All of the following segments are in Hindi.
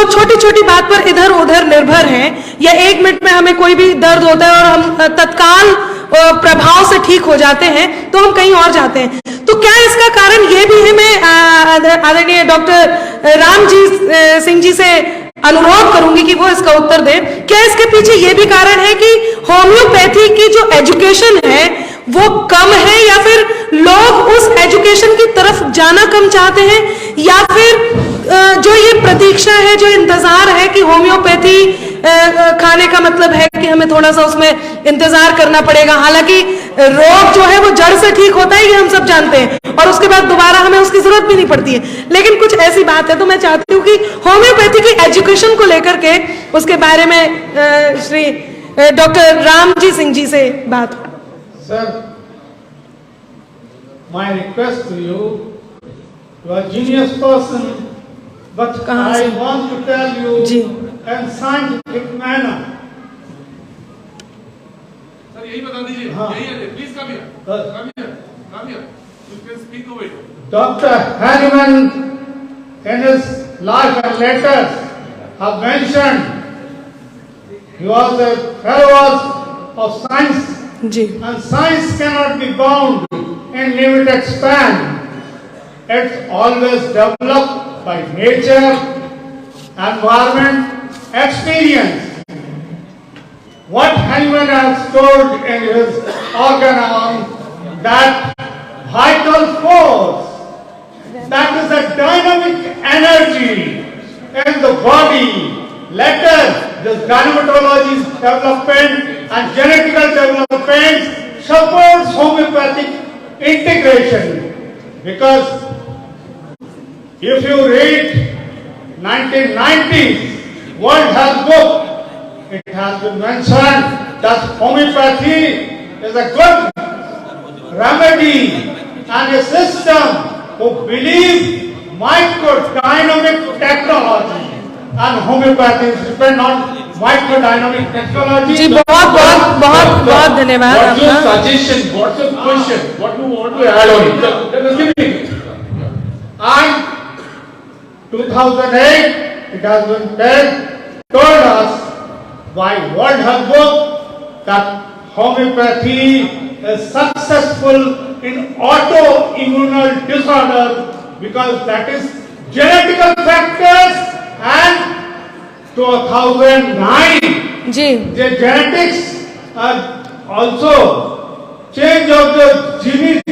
जो छोटी छोटी बात पर इधर उधर निर्भर हैं, या 1 मिनट में हमें कोई भी दर्द होता है और हम तत्काल प्रभाव से ठीक हो जाते हैं, तो हम कहीं और जाते हैं। तो क्या इसका कारण ये भी है? मैं आदरणीय डॉक्टर रामजी सिंह जी से अनुरोध करूंगी कि वो इसका उत्तर दें। क्या इसके पीछे ये भी कारण है कि होम्योपैथी की जो एजुकेशन है वो कम है, या फिर लोग उस एजुकेशन की तरफ जाना कम चाहते हैं, या फिर जो ये प्रतीक्षा है, जो इंतजार है कि होम्योपैथी खाने का मतलब है कि हमें थोड़ा सा उसमें इंतजार करना पड़ेगा, हालांकि रोग जो है वो जड़ से ठीक होता है, ये हम सब जानते हैं, और उसके बाद दोबारा हमें उसकी जरूरत भी नहीं पड़ती है। लेकिन कुछ ऐसी बात है, तो मैं चाहती हूँ कि होम्योपैथी की एजुकेशन को लेकर के उसके बारे में श्री डॉक्टर रामजी सिंह जी से बात। Sir, my request to you, you are a genius person, but I want to tell you in scientific manner. Sir यही बता दीजिए, यही है, please come here, you can speak over it. Dr. Hahnemann, in his life and letters, have mentioned he was a fellow of science. And science cannot be bound in limited span. It's always developed by nature, environment, experience. What Hahnemann has told in his organon, that vital force, that is a dynamic energy in the body. Let us, this dynamitology development and genetical development supports homeopathic integration, because if you read 1990s World Health Book, it has been mentioned that homeopathy is a good remedy and a system who believe microdynamic technology, and homeopathy is depend on microdynamic technology. जी बहुत धन्यवाद आपका। What's your suggestion? What's your question? What do you want to add on it? And 2008, it has been told us by World Health Book that homeopathy is successful in autoimmune disorder, because that is genetical factors. And 2009, the genetics also change of the gene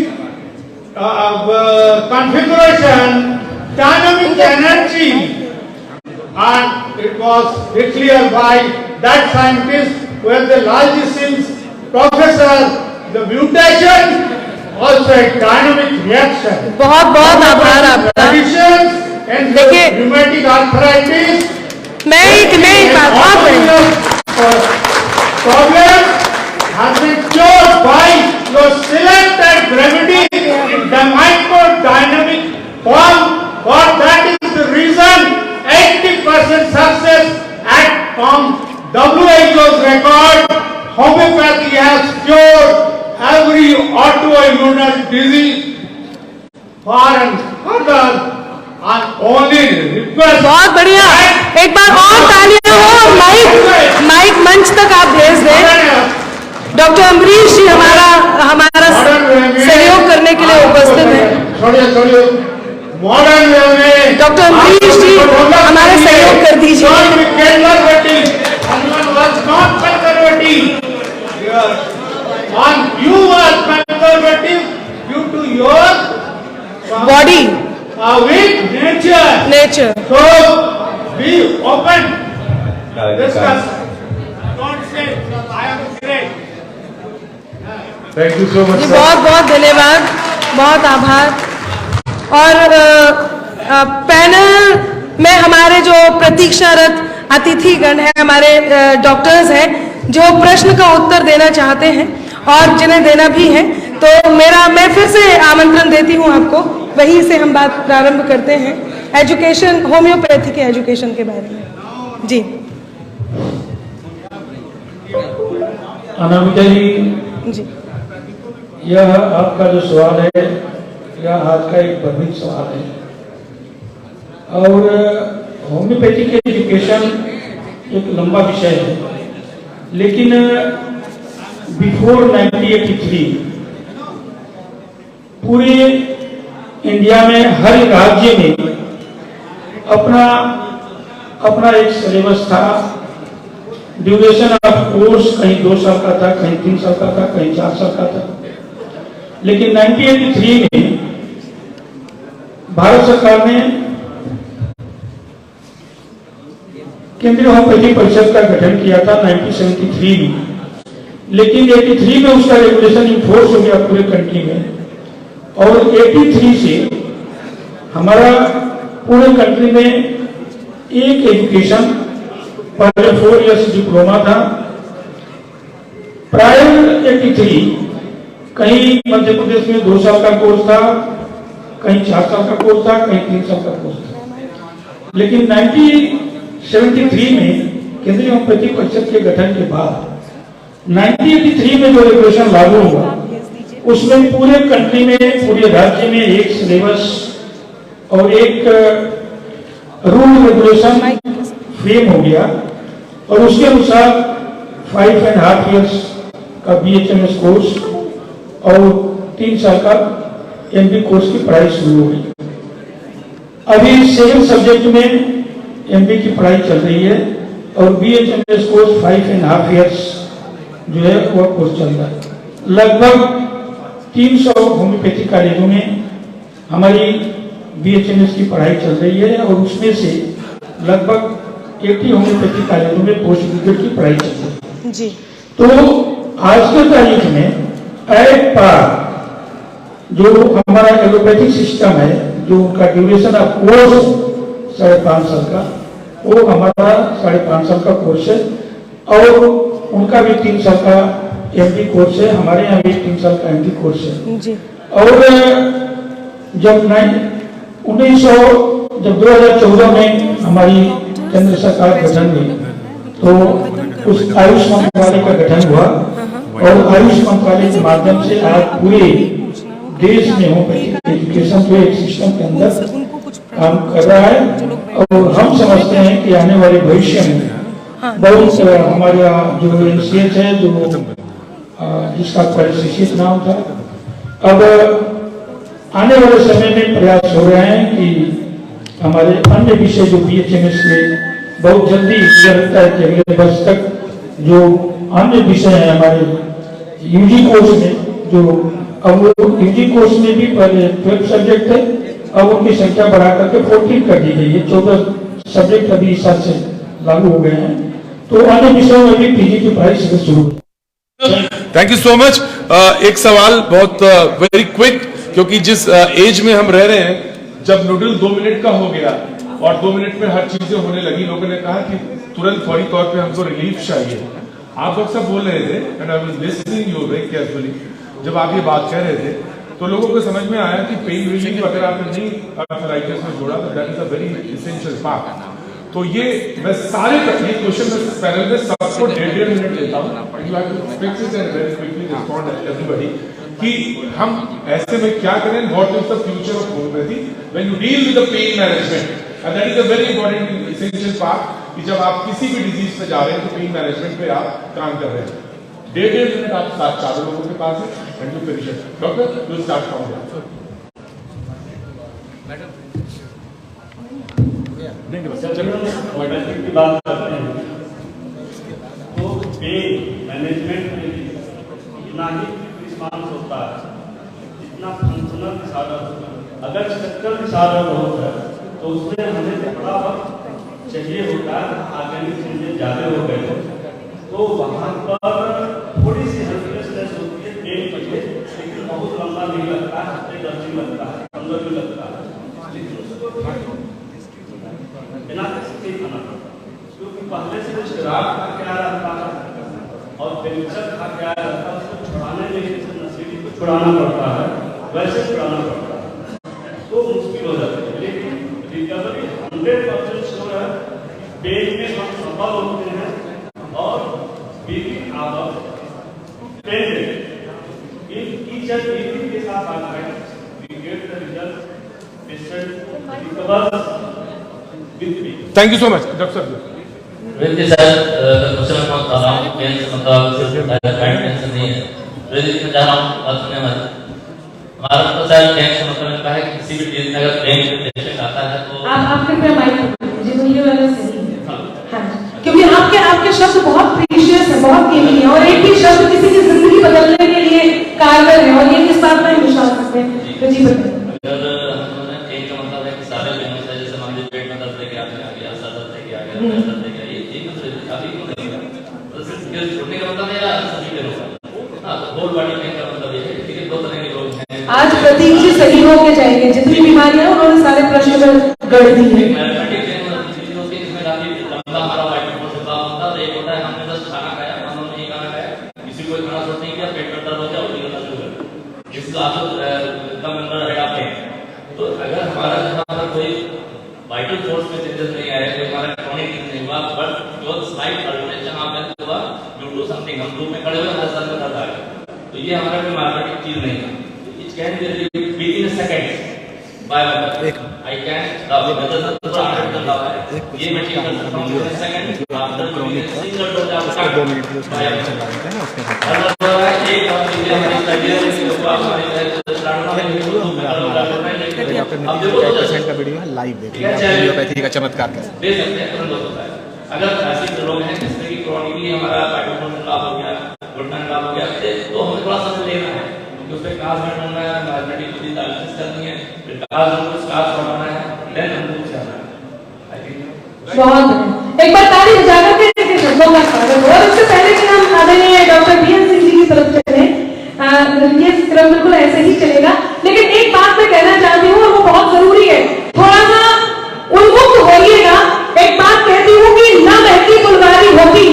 configuration, dynamic energy, and it was declared by that scientist who has the largest professor, the mutation also a dynamic reaction. बहुत आभार आपका। देखिए rheumatic arthritis, मैं एक बात problem has been cured by your selected remedy in the microdynamic form. For that is the reason 80% success at from WHO's record. Homeopathy has cured every autoimmune disease far and further. बहुत बढ़िया, एक बार और तालियां हो, माइक मंच तक आप भेज दें। डॉक्टर अमरीश जी हमारा सहयोग करने के लिए उपस्थित हैं। डॉक्टर अमरीश जी हमारा सहयोग कर दीजिए। Body with nature. So be open. Discuss. Don't say I am great. Thank you so much. बहुत धन्यवाद, बहुत आभार। और पैनल में हमारे जो प्रतीक्षारत अतिथिगण हैं, हमारे डॉक्टर्स हैं, जो प्रश्न का उत्तर देना चाहते हैं और जिन्हें देना भी है, तो मैं फिर से आमंत्रण देती हूँ आपको। वहीं से हम बात प्रारंभ करते हैं एजुकेशन, होम्योपैथी के एजुकेशन के बारे में। जी अनामिका जी, यह आपका जो सवाल है, यह आज का एक प्रमुख सवाल है। और होम्योपैथिक एजुकेशन एक लंबा विषय है, लेकिन बिफोर 1983 पूरे इंडिया में हर राज्य में अपना अपना एक सिलेबस था। ड्यूरेशन ऑफ कोर्स कहीं 2 साल का था, कहीं 3 साल का था, कहीं 4 साल का था। लेकिन 1983 में भारत सरकार ने केंद्रीय होम्योपैथी परिषद का गठन किया था 1973 में, लेकिन 83 में उसका रेगुलेशन इन्फोर्स हो गया पूरे कंट्री में, और 83 से हमारा पूरे कंट्री में एक एजुकेशन, पहले 4 इयर्स डिप्लोमा था। प्रायर 83 कहीं मध्य प्रदेश में 2 साल का कोर्स था, कहीं 4 साल का कोर्स था, कहीं 3 साल का कोर्स था। लेकिन 1973 में केंद्रीय होम्योपैथी परिषद के गठन के बाद 1983 में जो रेगुलेशन लागू हुआ, उसमें पूरे कंट्री में, पूरे राज्य में एक सिलेबस और एक रूल रेगुलेशन फ्रेम हो गया, और उसके अनुसार 5.5 इयर्स का BHMS कोर्स और 3 साल का MD कोर्स की पढ़ाई शुरू हो गई। अभी 7 सब्जेक्ट में MD की पढ़ाई चल रही है, और BHMS कोर्स 5.5 इयर्स जो है वह कोर्स चल रहा है। लगभग 300 होम्योपैथी कॉलेजों में हमारी BHMS की पढ़ाई चल रही है, और उसमें से लगभग 80 होम्योपैथी कॉलेजों में पोस्ट ग्रेजुएट की पढ़ाई चल रही है जी। तो आज के तारीख में एट पार जो हमारा एलोपैथिक सिस्टम है, जो उनका ड्यूरेशन ऑफ कोर्स 5.5 साल का, वो हमारा 5.5 साल का कोर्स है, और उनका भी 3 साल का MD कोर्स है। हमारे यहाँ भी 3 साल का MD कोर्स है जी। और जब 2014 में हमारी केंद्र सरकार गठन हुई, तो उस आयुष मंत्रालय का गठन हुआ, और आयुष मंत्रालय के माध्यम से आज पूरे देश में होम्योपैथिक एजुकेशन जो एक सिस्टम के अंदर काम कर रहा है। और हम समझते हैं कि आने वाले भविष्य में बहुत हमारे यहाँ जो NCH है, जो जिसका परिशिष्ट नाम था, अब आने वाले समय में प्रयास हो रहे हैं कि हमारे अन्य विषय जो BHMS में बहुत जल्दी मुझे लगता है कि अगले वर्ष तक जो अन्य विषय हैं हमारे UG कोर्स में, जो अब वो UG कोर्स में भी पहले 12 सब्जेक्ट थे, अब उनकी संख्या बढ़ा करके 14 कर दी गई है। 14 सब्जेक्ट अभी इस साल से लागू हो गए हैं, तो अन्य विषयों में भी PG की पढ़ाई शुरू हुई। Thank you so much. एक सवाल बहुत वेरी क्विक, क्योंकि जिस एज में हम रह रहे हैं, जब नूडल 2 मिनट का हो गया और 2 मिनट में हर चीजें होने लगी, लोगों ने कहा कि तुरंत फौरी तौर पे हमको रिलीफ चाहिए। आप लोग सब बोल रहे थे, and I was listening you very carefully. जब आप ये बात कह रहे थे तो लोगों को समझ में आया कि पेन रिलीफ अगर आपने नहीं आर्थराइटिस में जोड़ा, तो that is a very essential part. तो ये मैं सारे क्वेश्चन में पैनल में सबको 1.5 मिनट लेता हूँ, you have to fix it and very quickly respond everybody, कि हम ऐसे में क्या करें, what is the future of homoeopathy when you deal with the pain management, and that is a very important essential part, कि जब आप किसी भी डिजीज पे जा रहे हैं तो पेन मैनेजमेंट पे आप काम कर रहे हैं। 1.5 मिनट आप 4 लोगों के पास है, and you finish it. Doctor you start from here. की बात करते हैं तो पेन मैनेजमेंट में भी इतना ही रिस्पॉन्स होता है जितना फंक्शनल डिसऑर्डर होता है। अगर स्ट्रक्चरल डिसऑर्डर होता है तो उसमें हमें थोड़ा वक्त चाहिए होता है, ऑर्गेनिक चेंजेस ज़्यादा हो गए तो वहाँ पर थोड़ी सी हेल्पलेसनेस होती है पेन के लिए, लेकिन बहुत लंबा नहीं लगता है, हफ्ते 10 दिन लगता है, 15 दिन लगता है, लेकिन उसको बिना किसी खाना पड़ता, क्योंकि पहले से जो शराब खा के आ रहा था और पेंशन खा के आ रहा था, उसको छुड़ाने में जैसे नशीली को छुड़ाना पड़ता है वैसे छुड़ाना पड़ता है, तो मुश्किल हो जाती है। लेकिन रिकवरी 100% श्योर है, पेन में हम सफल होते हैं, और within our 10 days in each and every case of arthritis we get the result, patient recovers thank you so much doctor साहब। व्यक्ति सर क्वेश्चन बहुत कर रहा हूँ मतलब टेंशन नहीं है मैं जा रहा हूँ बात सुनने वाले हमारा तो सर टेंशन मतलब लगता है कि किसी भी चीज में अगर ब्रेन पेशेंट आता है तो आप कृपया माइक जी ये वाला सही है हाँ क्योंकि आपके शब्द बहुत प्रीशियस है बहुत कीमती है और एक भी शब्द किसी की जिंदगी बदलने के लिए कारगर है और ये इस बात में विश्वास रखते हैं तो जी बताइए। अगर एक का मतलब है कि सारे बेनिफिट है जैसे मान लीजिए पेट में दर्द लेके आ गया सर दर्द लेके आ गया पैर दर्द लेके ये एक दूसरे से काफी क्यों लगेगा तो सिर्फ छोड़ने का मतलब है सभी के लोग हाँ होल बॉडी पेन का मतलब ये है कि दो तरह के लोग हैं। आज प्रतीक जी सही होके जाएंगे जितनी बीमारियां हैं उन्होंने सारे प्रश्न गढ़ दी है। हमारा वाइट बोर्ड से काम होता है एक होता है हमने बस खाना खाया हम लोगों ने खाना खाया किसी को खाना सोच नहीं किया पेट में दर्द हो जाए उल्टी करना शुरू कर जिसका आप कम अंदर है आपके तो अगर हमारा जहाँ पर कोई वाइटल फोर्स में चेंजेस नहीं आया कोई हमारा क्रॉनिक नहीं हुआ बट जो स्लाइट अल्टरेशन आपने हुआ ड्यू टू समथिंग हम धूप में खड़े हुए हमारे सर में दर्द आ गया तो ये हमारा कोई मार्केटिंग चीज नहीं है it can be within seconds by I can ये मैं ठीक कर सकता हूँ सेकंड आफ्टर सिंगल डोज आपका 2 मिनट की उसका चलाते हैं उसके साथ एक और चीजें हमारी स्टडी है आप अब देखो 1% का वीडियो है लाइव देखिए होम्योपैथी का चमत्कार कैसे दे सकते हैं तुरंत होता है अगर ऐसे लोग हैं जिससे कि क्रॉनिकली हमारा पाइटोफोन खराब हो गया घुटना खराब हो गया तो हमें थोड़ा समय लेना है उसपे काज में करना है मैग्नेटिक विधि डायलिसिस करनी है फिर काज में कुछ काज करवाना है देन हम लोग जाना है आई थिंक बहुत एक बार ताली बजाकर के शब्दों का स्वागत और इससे पहले कि हम आदरणीय डॉक्टर बीएन सिंह जी की तरफ चले ये क्रम बिल्कुल ऐसे ही चलेगा लेकिन एक बात मैं कहना चाहती हूँ और वो बहुत जरूरी है थोड़ा सा उन्मुक्त होइएगा एक बात कहती हूँ कि ना महकी फुलवारी होती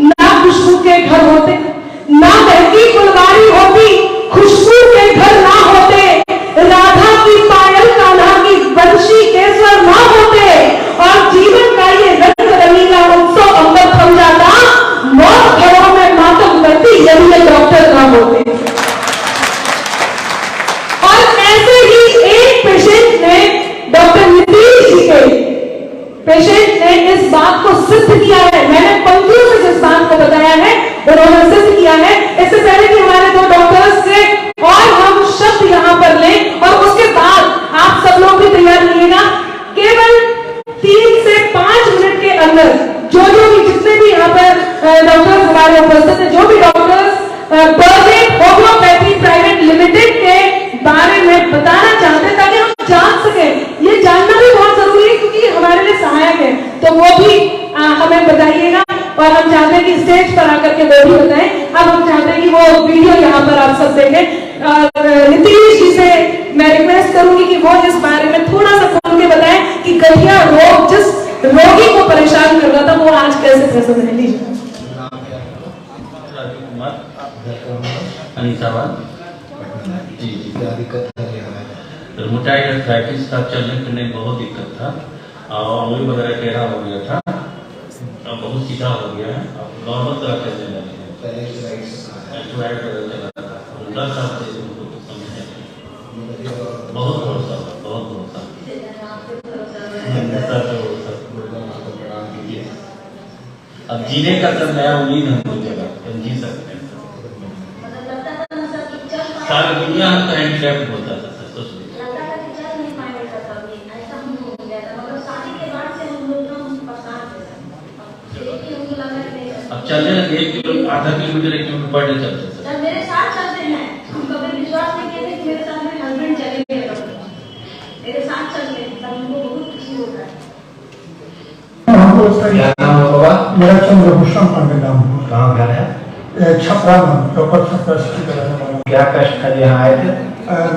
ना खुशबू के घर होते ना महकी फुलवारी होती खुशबू के घर ना होते राधा की पायल कान्हा की बंशी केसर ना होते और जीवन का ये रंग रंगीला उत्सव अंबर थम जाता मौत घरों में मातम करती यदि ये डॉक्टर ना होते। और ऐसे ही एक पेशेंट ने डॉक्टर नीतीश जी के पेशेंट ने इस बात को सिद्ध किया है मैंने पंक्तियों से जिस बात को बताया है उन्होंने सिद्ध किया है इससे पहले कि हमारे दो डॉक्टर्स से और हम शब्द यहाँ पर लें और उसके बाद आप सब लोग भी तैयार रहिएगा केवल 3 से 5 मिनट के अंदर जो भी जितने भी यहाँ पर डॉक्टर्स हमारे उपस्थित हैं जो भी doctors perfect homeopathy private limited के बारे में बताना चाहते हैं ताकि हम जान सके ये जानना भी बहुत जरूरी है क्योंकि हमारे लिए सहायक है तो वो भी हमें बताइएगा और हम चाहते हैं कि स्टेज पर आकर के वो भी बताएं अब हम चाहते हैं कि वो वीडियो यहाँ पर आप सब देखें नीतीश जी से मैं रिक्वेस्ट करूंगी कि वो इस बारे में थोड़ा सा खोल के बताएं कि गठिया रोग जिस रोगी को परेशान कर रहा था वो आज कैसे प्रसन्न है। लीजिए जी क्या दिक्कत है रुमेटॉइड आर्थराइटिस का चलने फिरने में बहुत दिक्कत था और मूरी वगैरह टेढ़ा हो गया था अब बहुत सीधा हो गया है अब नॉर्मल तरह चलने लगे बहुत भरोसा अब जीने का तो नया उम्मीद हमको जगह हम जी सकते हैं सारी दुनिया हम तो हैंडीकैप होता था अब चलने लगे 1 किलो आधा किलोमीटर 1 किलोमीटर पर डे चलते थे मेरे साथ चलते हैं हम कभी विश्वास नहीं किए थे कि मेरे साथ मेरे हस्बैंड चलेंगे मेरे साथ चलते हैं तब हमको बहुत खुशी होता है। हमको क्या नाम होगा मेरा चंद्रभूषण पांडे नाम कहाँ घर है छपरा में प्रॉपर छपरा सिटी का रहने वाला क्या कष्ट था यहाँ आए थे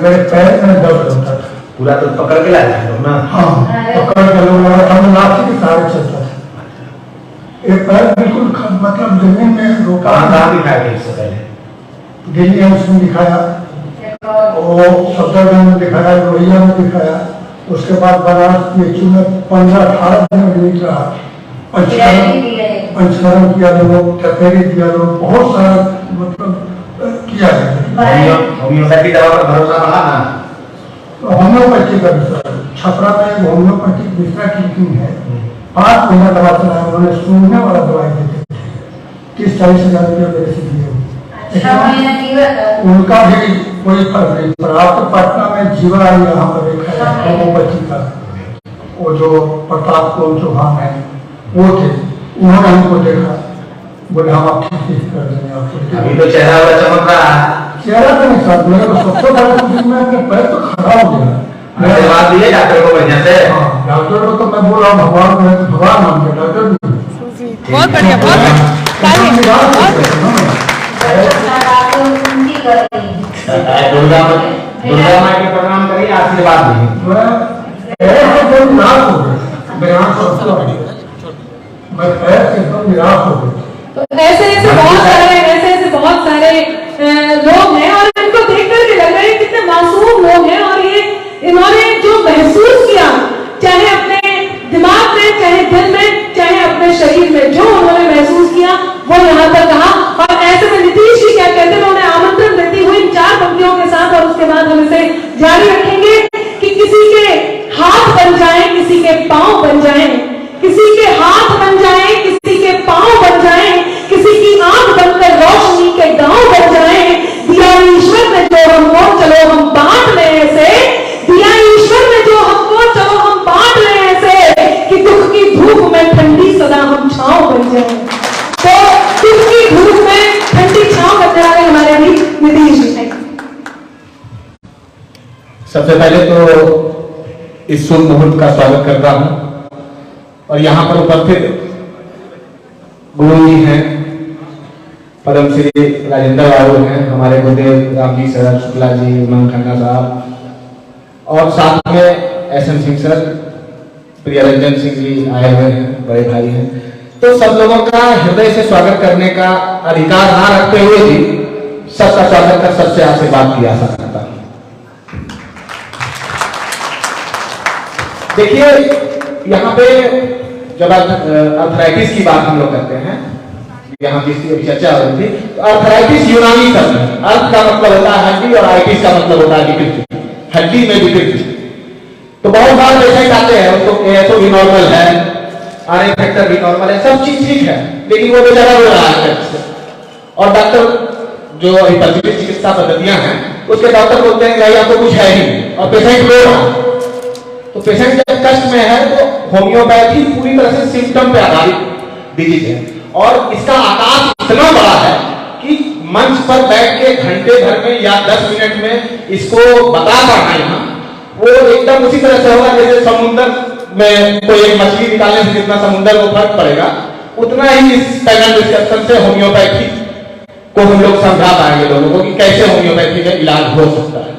मेरे पैर में दर्द होता था पूरा तो पकड़ के लाया था ना हाँ पकड़ के लोग लगा था लाठी के सहारे चलता था एक पैर बिल्कुल मतलब जमीन में रोका कहाँ दिखाया गया इससे पहले दिल्ली एम्स में दिखाया वो सफदरजंग में दिखाया लोहिया में दिखाया उसके बाद बनारस पीएचयू में 15-18 दिन एडमिट रहा पंचकर्म किया लोग थेरेपी दिया लोग बहुत सारा मतलब किया है होम्योपैथी दवा पर भरोसा रहा ना होम्योपैथी का विषय छपरा में होम्योपैथिक दूसरा क्लिनिक है 5 महीना दवा चलाया, उन्होंने सूंघने वाला दवाई देते थे, 30-40 हजार रुपये मेरे से दिए। उनका भी कोई फर्क नहीं पड़ा। आपको पटना में जीवा यहाँ पर एक है होम्योपैथी का, वो जो प्रताप कौन चौहान है वो थे, उन्होंने हमको देखा, बोले हम आप ठीक कर देंगे आपको। अभी तो चेहरा वाला चमक रहा है। चेहरा तो नहीं सर, मेरे को सबसे बड़ा कुछ में अपने पैर तो खड़ा हो गया। धन्यवाद दिए डॉक्टर को बढ़िया से। हाँ, डॉक्टर को तो मैं बोल रहा हूँ भगवान को, भगवान मान के डॉक्टर बहुत बढ़िया, बहुत बढ़िया। दुर्गा माँ के प्रणाम करिए, आशीर्वाद दीजिए। निराश हो गए, मैं पैर से एकदम निराश हो गई। तो ऐसे बहुत सारे लोग हैं और इनको देख करके लग रहा है कितने मासूम लोग हैं, और ये इन्होंने जो महसूस किया, चाहे अपने दिमाग में, चाहे दिल में, चाहे अपने शरीर में, जो उन्होंने महसूस किया वो यहाँ पर कहा। और ऐसे में नीतीश जी क्या कहते हैं, उन्होंने आमंत्रण देती हुई 4 पंक्तियों के साथ, और उसके बाद हम इसे जारी रखेंगे कि किसी के हाथ बन जाए, किसी के पांव बन जाए, किसी के हाथ बन जाए, किसी के पांव बन जाए, किसी की आंख बनकर रोशनी के गांव बन जाए। दिया ईश्वर ने जो हमको, चलो हम बांट लें ऐसे, दिया ईश्वर ने जो हमको, चलो हम बांट लें ऐसे, कि दुख की धूप में ठंडी सदा हम छांव बन जाए। तो दुख की धूप में ठंडी छांव बनने वाले हमारे अभी नीतीश जी हैं। सबसे पहले तो इस शुभ मुहूर्त का स्वागत करता हूं, और यहाँ पर उपस्थित गुरु जी हैं, पद्म श्री राजेंद्र बाबू हैं, हमारे गुरुदेव रामजी सर, शुक्ला जी, उमंग खन्ना साहब, और साथ में एसएम सिंह सर, प्रियरंजन सिंह जी आए हुए हैं, बड़े भाई हैं। तो सब लोगों का हृदय से स्वागत करने का अधिकार ना रखते हुए भी सबका स्वागत कर सबसे आशीर्वाद की आशा करता हूं। देखिए, यहाँ पे जब अर्थराइटिस की बात हम लोग करते हैं, यहाँ जिसकी अभी चर्चा हो रही थी, तो अर्थराइटिस यूनानी शब्द है। अर्थ का मतलब होता है हड्डी, और आइटिस का मतलब होता है विकृति, हड्डी में विकृति। तो बहुत बार पेशेंट आते हैं, उनको एएसओ भी नॉर्मल है, आरए फैक्टर भी नॉर्मल है, सब चीज ठीक है, लेकिन वो बेचारा रो रहा है। और डॉक्टर जो प्रचलित चिकित्सा पद्धतियां हैं, उसके डॉक्टर बोलते हैं भाई आपको कुछ है ही, और पेशेंट रो रहा है। तो पेशेंट जब कष्ट में है तो होम्योपैथी पूरी तरह से सिम्टम पे आधारित डिजीज है, और इसका आकाश इतना बड़ा है कि मंच पर बैठ के घंटे भर में या 10 मिनट में इसको बता पाना यहाँ, वो एकदम उसी तरह से होगा जैसे समुद्र में कोई एक मछली निकालने से जितना समुद्र को फर्क पड़ेगा, उतना ही इस पैनल डिस्कशन से होम्योपैथी को हम लोग समझा पाएंगे लोगों को कि कैसे होम्योपैथी में इलाज हो सकता है।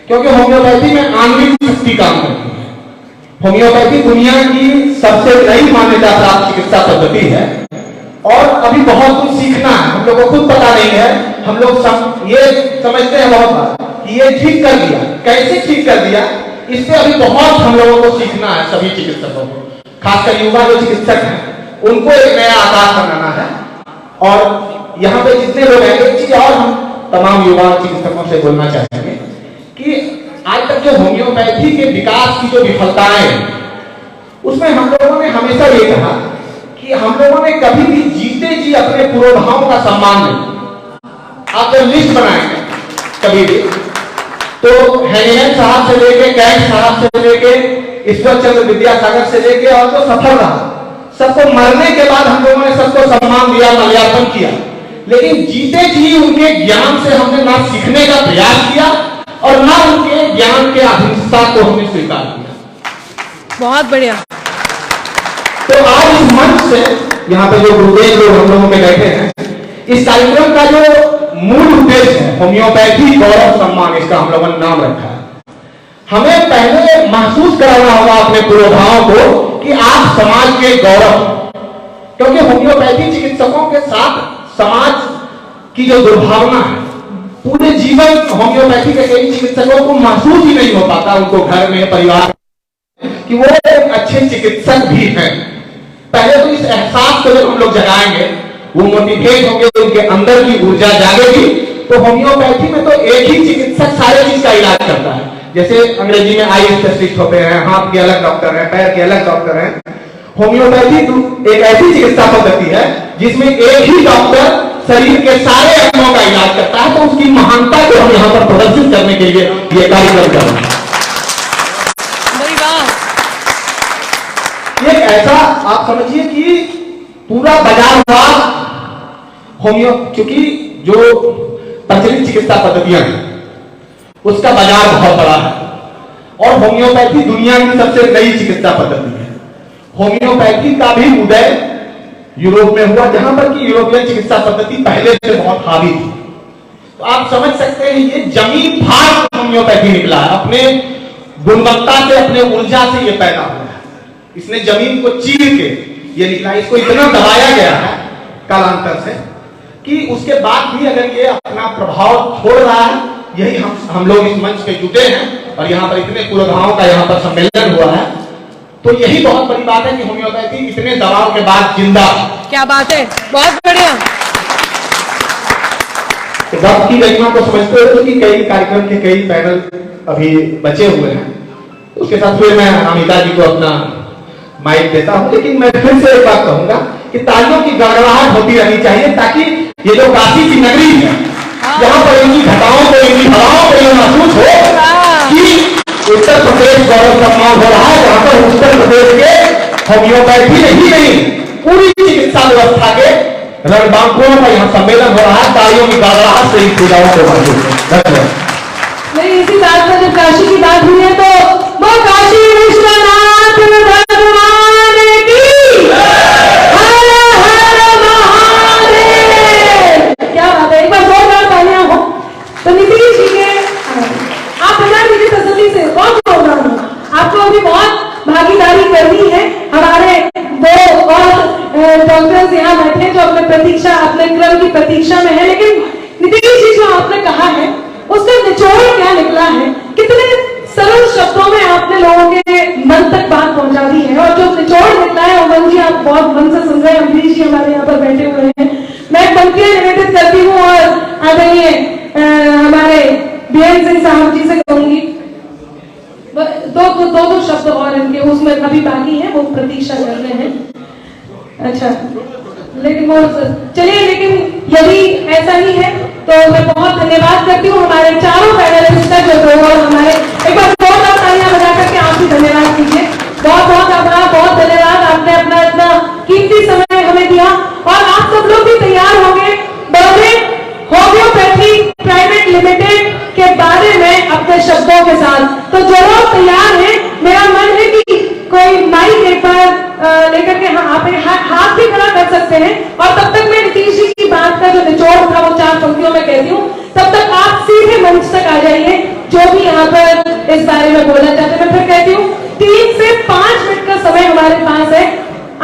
क्योंकि होम्योपैथी में आंतरिक शक्ति काम करती है। होम्योपैथी दुनिया की सबसे नई मान्यता प्राप्त चिकित्सा पद्धति है, और अभी बहुत कुछ सीखना है, हम लोग को खुद पता नहीं है। हम लोग ये समझते हैं बहुत बार कि ये ठीक कर दिया, कैसे ठीक कर दिया, इस पे अभी बहुत हम लोगों को सीखना है। सभी चिकित्सकों को, खासकर युवा जो चिकित्सक हैं, उनको एक नया आकाश बनाना है। और यहाँ पे जितने लोग हैं, एक चीज और हम तमाम युवा चिकित्सकों से बोलना चाहेंगे कि आज तक जो होम्योपैथी के विकास की जो विफलताएं हैं, उसमें हम लोगों ने हमेशा ये कहा कि हम लोगों ने कभी भी जीते जी अपने पूर्वभावों का सम्मान नहीं। आप जब लिस्ट बनाएंगे कभी भी, तो हैनिमैन साहब से लेके, कैंट साहब से लेके, ईश्वर चंद्र विद्यासागर से लेके, और जो सफल रहा, सबको मरने के बाद हम लोगों ने सबको सम्मान दिया, माल्यार्पण किया, लेकिन जीते जी उनके ज्ञान से हमने ना सीखने का प्रयास किया और ना उनके ज्ञान के अहिंसा को हमने स्वीकार किया। बहुत बढ़िया। तो आज इस मंच से यहाँ पे जो गुरुदेव लोग हम लोगों में बैठे हैं, इस कार्यक्रम का जो मूल उद्देश्य है होम्योपैथी गौरव सम्मान, इसका हम लोगों ने नाम रखा है। हमें पहले महसूस कराना होगा अपने पूर्वभावों को कि आप समाज के गौरव, क्योंकि होम्योपैथी चिकित्सकों के साथ समाज की जो दुर्भावना है, पूरे जीवन होम्योपैथी के कई चिकित्सकों को महसूस ही नहीं हो पाता, उनको घर में, परिवार कि वो एक अच्छे चिकित्सक भी हैं। पहले तो इस एहसास को जब हम लोग जगाएंगे, वो मोटिवेट होंगे, उनके अंदर की ऊर्जा जागेगी, तो होम्योपैथी में तो एक ही चिकित्सक सारे चीज का इलाज करता है। जैसे अंग्रेजी में आई स्पेशलिस्ट होते हैं, हाथ के अलग डॉक्टर हैं, पैर के अलग डॉक्टर हैं, होम्योपैथी एक ऐसी चिकित्सा पद्धति है जिसमें एक ही डॉक्टर शरीर के सारे अंगों का इलाज करता है। तो उसकी महानता को हम यहाँ पर प्रदर्शित करने के लिए ये कार्यक्रम कर रहे हैं। ये ऐसा आप समझिए कि पूरा बाजारवाद होम्यो, क्योंकि जो प्रचलित चिकित्सा पद्धतियां हैं उसका बाजार बहुत बड़ा है और होम्योपैथी दुनिया की सबसे नई चिकित्सा पद्धति है। होम्योपैथी का भी उदय यूरोप में हुआ, जहां पर कि यूरोपियन चिकित्सा पद्धति पहले से बहुत हावी थी। तो आप समझ सकते हैं ये जमीन फाड़ होम्योपैथी निकला है, अपने गुणवत्ता से, अपने ऊर्जा से ये पैदा हुआ है। इसने जमीन को चीर के ये निकला। इसको इतना दबाया गया है कालांतर से कि उसके बाद भी अगर ये अपना प्रभाव छोड़ रहा है। यही हम लोग इस मंच पे जुटे हैं और यहाँ पर इतने पुरोधाओं का यहाँ पर सम्मेलन हुआ है। तो यही बहुत बड़ी बात है कि होम्योपैथी इतने दबाव के बाद जिंदा। क्या बात है, बहुत बढ़िया। तो वक्त की गरिमा को समझते हुए कि कई कार्यक्रम के कई पैनल अभी बचे हुए हैं, उसके साथ फिर मैं अमिता जी को अपना माइक देता हूं। लेकिन मैं फिर से एक बात कहूंगा कि तालियों की गड़गड़ाहट होती रहनी चाहिए ताकि ये जो काशी की नगरी है, यहाँ पर इनकी घटाओं को, इनकी हवाओं को यह महसूस हो कि उत्तर प्रदेश गौरव सम्मान हो रहा है, जहां पर उत्तर प्रदेश के होम्योपैथी ही नहीं पूरी चिकित्सा व्यवस्था के रणबांकुरों का यहाँ सम्मेलन हो रहा है। तालियों की गड़गड़ाहट से इन पूजाओं को धन्यवाद। नहीं, इसी बात पर जब काशी की बात हुई है तो वो काशी विश्वनाथ भगवान की हर हर महादेव। क्या बात है, एक बार जोरदार तालियां हो। तो नीतीश जी के आप बता दीजिए तसल्ली से, बहुत जोरदार हो। आपको अभी बहुत भागीदारी करनी है। हमारे दो और डॉक्टर्स यहाँ बैठे जो अपने क्रम की प्रतीक्षा में है। लेकिन नीतीश जी जो आपने कहा है उसका निचोड़ क्या निकला है, कितने सरल शब्दों में आपने लोगों के मन तक बात पहुंचा दी है। और जो निचोड़ निकला है अमन जी आप बहुत मन से सुन रहे हैं, अमरीश जी हमारे यहाँ पर बैठे हुए हैं। मैं पंक्तियां निवेदित करती हूँ और आदरणीय हमारे बीएन सिंह साहब जी से कहूंगी दो शब्द और इनके उसमें अभी बाकी है, वो प्रतीक्षा कर रहे हैं। अच्छा, लेकिन वो चलिए, लेकिन यदि ऐसा ही है तो मैं बहुत धन्यवाद करती हूँ हमारे चारों पैनलिस्ट का जो और हमारे एक बार बहुत तालियां बजा करके आप भी धन्यवाद कीजिए। बहुत बहुत आभार, बहुत धन्यवाद, आपने अपना इतना कीमती समय हमें दिया। और आप सब लोग भी तैयार होंगे बॉम्बे होम्योपैथी प्राइवेट लिमिटेड के बारे में अपने शब्दों के साथ। तो जो लोग तैयार हैं, मेरा मन है कि कोई माइक एक बार लेकर के आप हाथ भी खड़ा कर सकते हैं। और तब तक मैं नीतीश जी की बात का जो निचोड़ था वो 4 पंक्तियों में कहती हूँ, तब तक आप सीधे मंच तक आ जाइए जो भी यहाँ पर इस बारे में बोलना चाहते हैं। मैं फिर कहती हूँ 3 से 5 मिनट का समय हमारे पास है।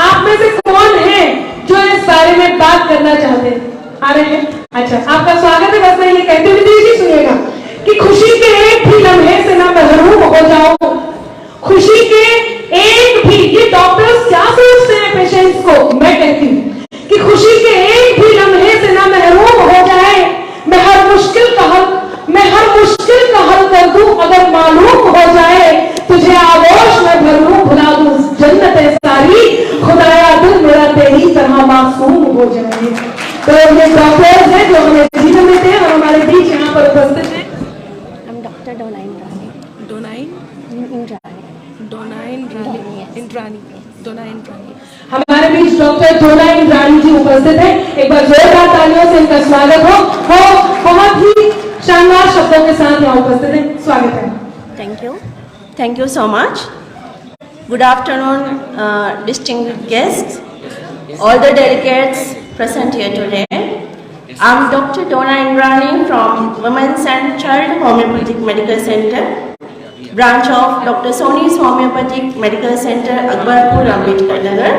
आप में से कौन है जो इस बारे में बात करना चाहते हैं? आ रहे हैं? अच्छा, आपका स्वागत है। बस मैं ये कहती हूँ, नीतीश जी सुनिएगा कि खुशी के एक भी लम्हे से ना महरूम हो जाओ। खुशी के एक भी, ये डॉक्टर्स क्या सोचते हैं पेशेंट्स को, मैं कहती हूँ कि खुशी के एक भी लम्हे से ना महरूम हो जाए। मैं हर मुश्किल का हल कर दूं अगर मालूम हो जाए। तुझे आगोश में भर लूं, भुला दूं जन्नत सारी, खुदाया दिल मेरा तेरी तरह मासूम हो जाए। तो ये डॉक्टर्स हैं जो हमें जीवन देते हैं और हमारे बीच यहाँ पर उपस्थित हैं। हम डॉक्टर डोनाइन रानी हमारे बीच डॉक्टर डोनाइन रानी जी उपस्थित हैं। एक बार जोरदार तालियों से इनका स्वागत हो। बहुत ही शानदार शब्दों के साथ यहाँ उपस्थित हैं, स्वागत है। Thank you so much. Good afternoon, distinguished guests, all the delegates present here today. I'm Dr. Dona Indrani from Women's and Child Homeopathic Medical Center, branch of Dr. Soni's Homeopathic Medical Center, Akbarpur, Ambedkar Nagar.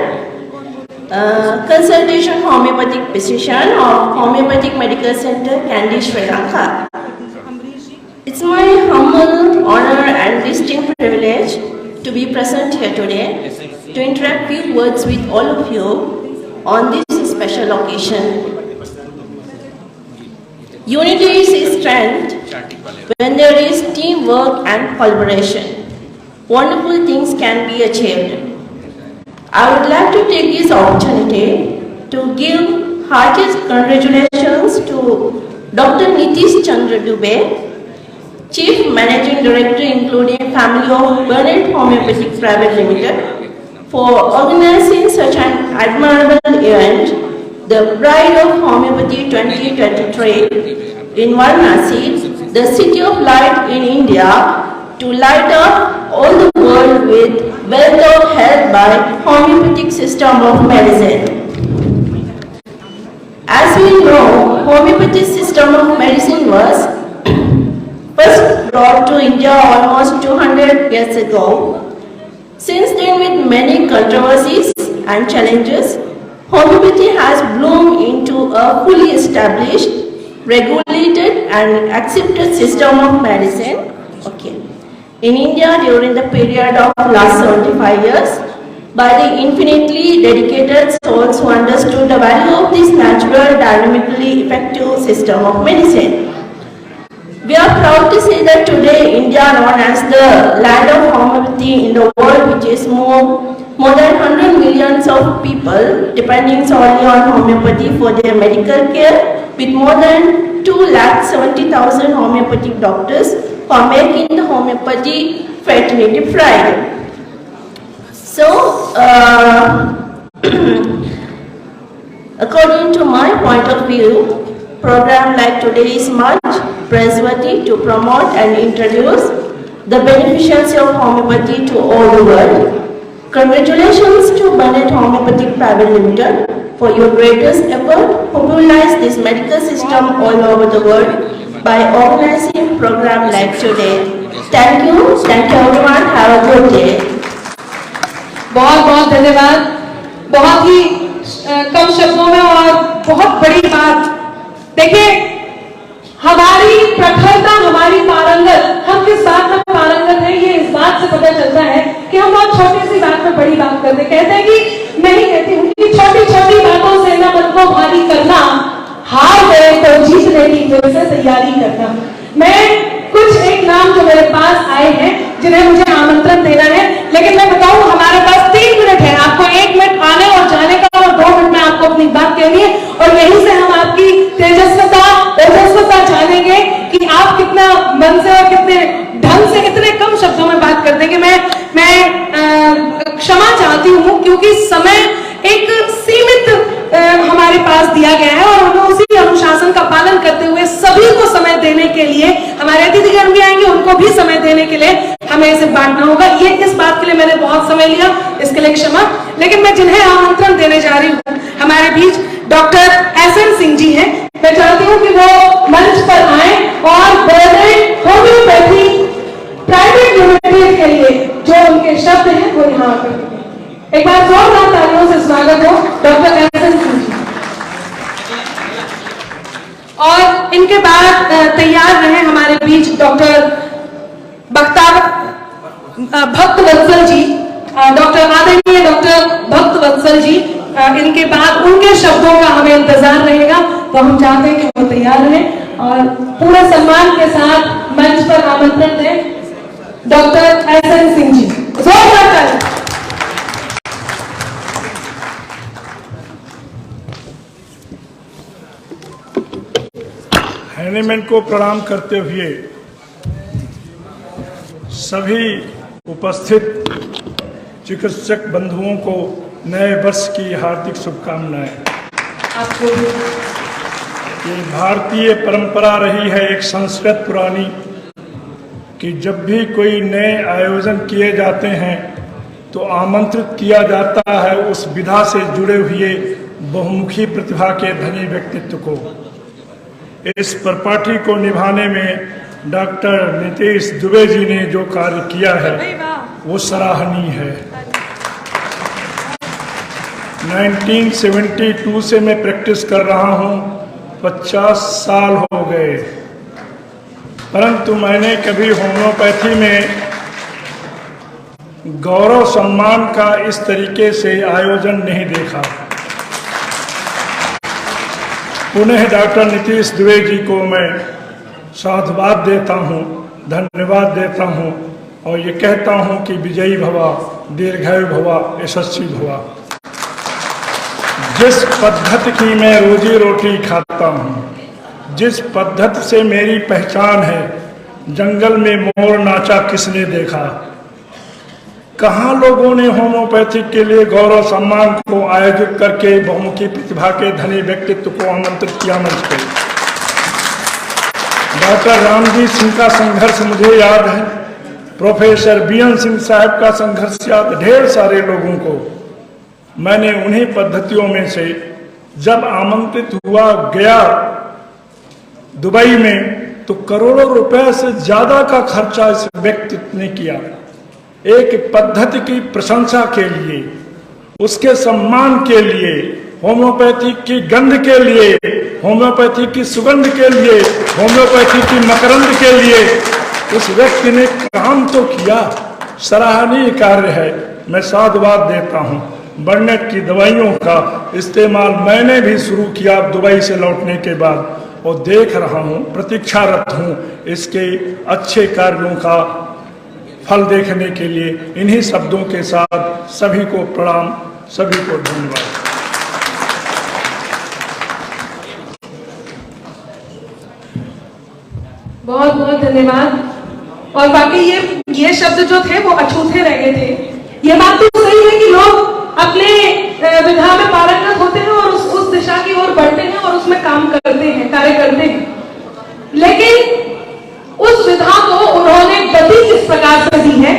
Consultation Homeopathic Physician of Homeopathic Medical Center, Kandy, Sri Lanka. It's my humble honor and distinct privilege to be present here today to interact few words with all of you on this special occasion. Unity is strength when there is teamwork and collaboration. Wonderful things can be achieved. I would like to take this opportunity to give heartiest congratulations to Dr. Nitish Chandra Dubey, Chief Managing Director including family of Burnett Homeopathic Private Limited, for organizing such an admirable event, the Pride of Homeopathy 2023 in Varanasi, the City of Light in India, to light up all the world with wealth of health by homeopathic system of medicine. As we know, homeopathic system of medicine was first brought to India almost 200 years ago. Since then, with many controversies and challenges, homeopathy has bloomed into a fully established, regulated and accepted system of medicine. In India, during the period of last 75 years, by the infinitely dedicated souls who understood the value of this natural, dynamically effective system of medicine. We are proud to say that today India, known as the land of homeopathy in the world, which is more than 100 millions of people depending solely on homeopathy for their medical care, with more than 270,000 homeopathic doctors who are making the homeopathy fraternity pride. So, according to my point of view, program like today is much praiseworthy to promote and introduce the beneficials of homeopathy to all the world. Congratulations to Burnett Homeopathic Private Limited for your greatest effort to popularize this medical system all over the world by organizing program like today. Thank you everyone. Have a good day. बहुत बहुत धन्यवाद। बहुत ही कम शब्दों में और बहुत बड़ी बात। देखिए, हमारी प्रखरता, हमारी पारंगत, हम किस बात में पारंगत है ये इस बात से पता चलता है कि हम बहुत छोटी सी बात में बड़ी बात करते। कहते हैं कि नहीं, कहती हूँ कि छोटी छोटी बातों से ना मन को भारी करना, हार गए तो जीतने की फिर से तैयारी करना। मैं कुछ एक नाम जो मेरे पास आए हैं जिन्हें मुझे आमंत्रण देना है, लेकिन मैं बताऊं हमारे पास 3 मिनट है। आपको 1 मिनट आने और जाने का और 2 मिनट में आपको अपनी बात कहनी है, और यहीं से हम आपकी तेजस्वता ओजस्वता जानेंगे कि आप कितना मन से और कितने ढंग से कितने कम शब्दों में बात कर देंगे। मैं क्षमा चाहती हूँ क्योंकि समय एक सीमित हमारे पास दिया गया है और हमें उसी अनुशासन का पालन करते हुए सभी को समय देने के लिए, हमारे अतिथिगण भी आएंगे उनको भी समय देने के लिए हमें इसे बांटना होगा। ये इस बात के लिए मैंने बहुत समय लिया, इसके लिए क्षमा। लेकिन मैं जिन्हें आमंत्रण देने जा रही हूँ हमारे बीच डॉक्टर एसएन सिंह जी हैं। मैं चाहती हूँ कि वो मंच पर आए और बर्नेट होम्योपैथी प्राइवेट लिमिटेड के लिए जो उनके शब्द हैं वो यहाँ पर एक बार जोरदार तालियों से स्वागत हो डॉक्टर एसएन सिंह जी। और इनके बाद तैयार रहे हमारे बीच डॉक्टर भक्त वत्सल जी, डॉक्टर आदरणीय डॉक्टर भक्त वत्सल जी। इनके बाद उनके शब्दों का हमें इंतजार रहेगा, तो हम चाहते हैं कि वो तैयार रहें और पूरे सम्मान के साथ मंच पर आमंत्रण दें डॉक्टर एसएन सिंह जी। जोरदार ताली। हैनीमैन को प्रणाम करते हुए सभी उपस्थित चिकित्सक बंधुओं को नए वर्ष की हार्दिक शुभकामनाएं। ये भारतीय परंपरा रही है, एक संस्कृत पुरानी, कि जब भी कोई नए आयोजन किए जाते हैं तो आमंत्रित किया जाता है उस विधा से जुड़े हुए बहुमुखी प्रतिभा के धनी व्यक्तित्व को। इस परिपाटी को निभाने में डॉक्टर नितीश दुबे जी ने जो कार्य किया है वो सराहनीय है। 1972 से मैं प्रैक्टिस कर रहा हूँ, 50 साल हो गए, परंतु मैंने कभी होम्योपैथी में गौरव सम्मान का इस तरीके से आयोजन नहीं देखा। पुनः डॉक्टर नीतीश दुबे जी को मैं साधुवाद देता हूँ, धन्यवाद देता हूँ और ये कहता हूँ कि विजयी भवा, दीर्घायु भवा, यशस्वी भवा। जिस पद्धति की मैं रोजी रोटी खाता हूँ, जिस पद्धति से मेरी पहचान है, जंगल में मोर नाचा किसने देखा। कहाँ लोगों ने होम्योपैथिक के लिए गौरव सम्मान को आयोजित करके बहुमुखी प्रतिभा के धनी व्यक्तित्व को आमंत्रित किया मंच पे। डॉक्टर रामजी सिंह का संघर्ष मुझे याद है, प्रोफेसर बीएन सिंह साहब का संघर्ष याद, ढेर सारे लोगों को। मैंने उन्हीं पद्धतियों में से जब आमंत्रित हुआ गया दुबई में, तो करोड़ों रुपए से ज्यादा का खर्चा इस व्यक्तित्व ने किया एक पद्धति की प्रशंसा के लिए, उसके सम्मान के लिए, होम्योपैथी की गंध के लिए, होम्योपैथी की सुगंध के लिए, होम्योपैथी की मकरंद के लिए। उस व्यक्ति ने काम तो किया, सराहनीय कार्य है। मैं साधुवाद देता हूँ। बर्नेट की दवाइयों का इस्तेमाल मैंने भी शुरू किया दुबई से लौटने के बाद, और देख रहा हूँ, प्रतीक्षारत हूँ इसके अच्छे कार्यों का फल देखने के लिए। इन्हीं शब्दों के साथ सभी को प्रणाम, सभी को धन्यवाद। बहुत बहुत धन्यवाद। और बाकी ये शब्द जो थे वो अछूते रह गए थे। ये बात तो सही है कि लोग अपने विधा में पारंगत होते हैं और उस दिशा की ओर बढ़ते हैं और उसमें काम करते हैं, कार्य करते हैं, लेकिन उस विधा को उन्होंने गति किस प्रकार से दी है।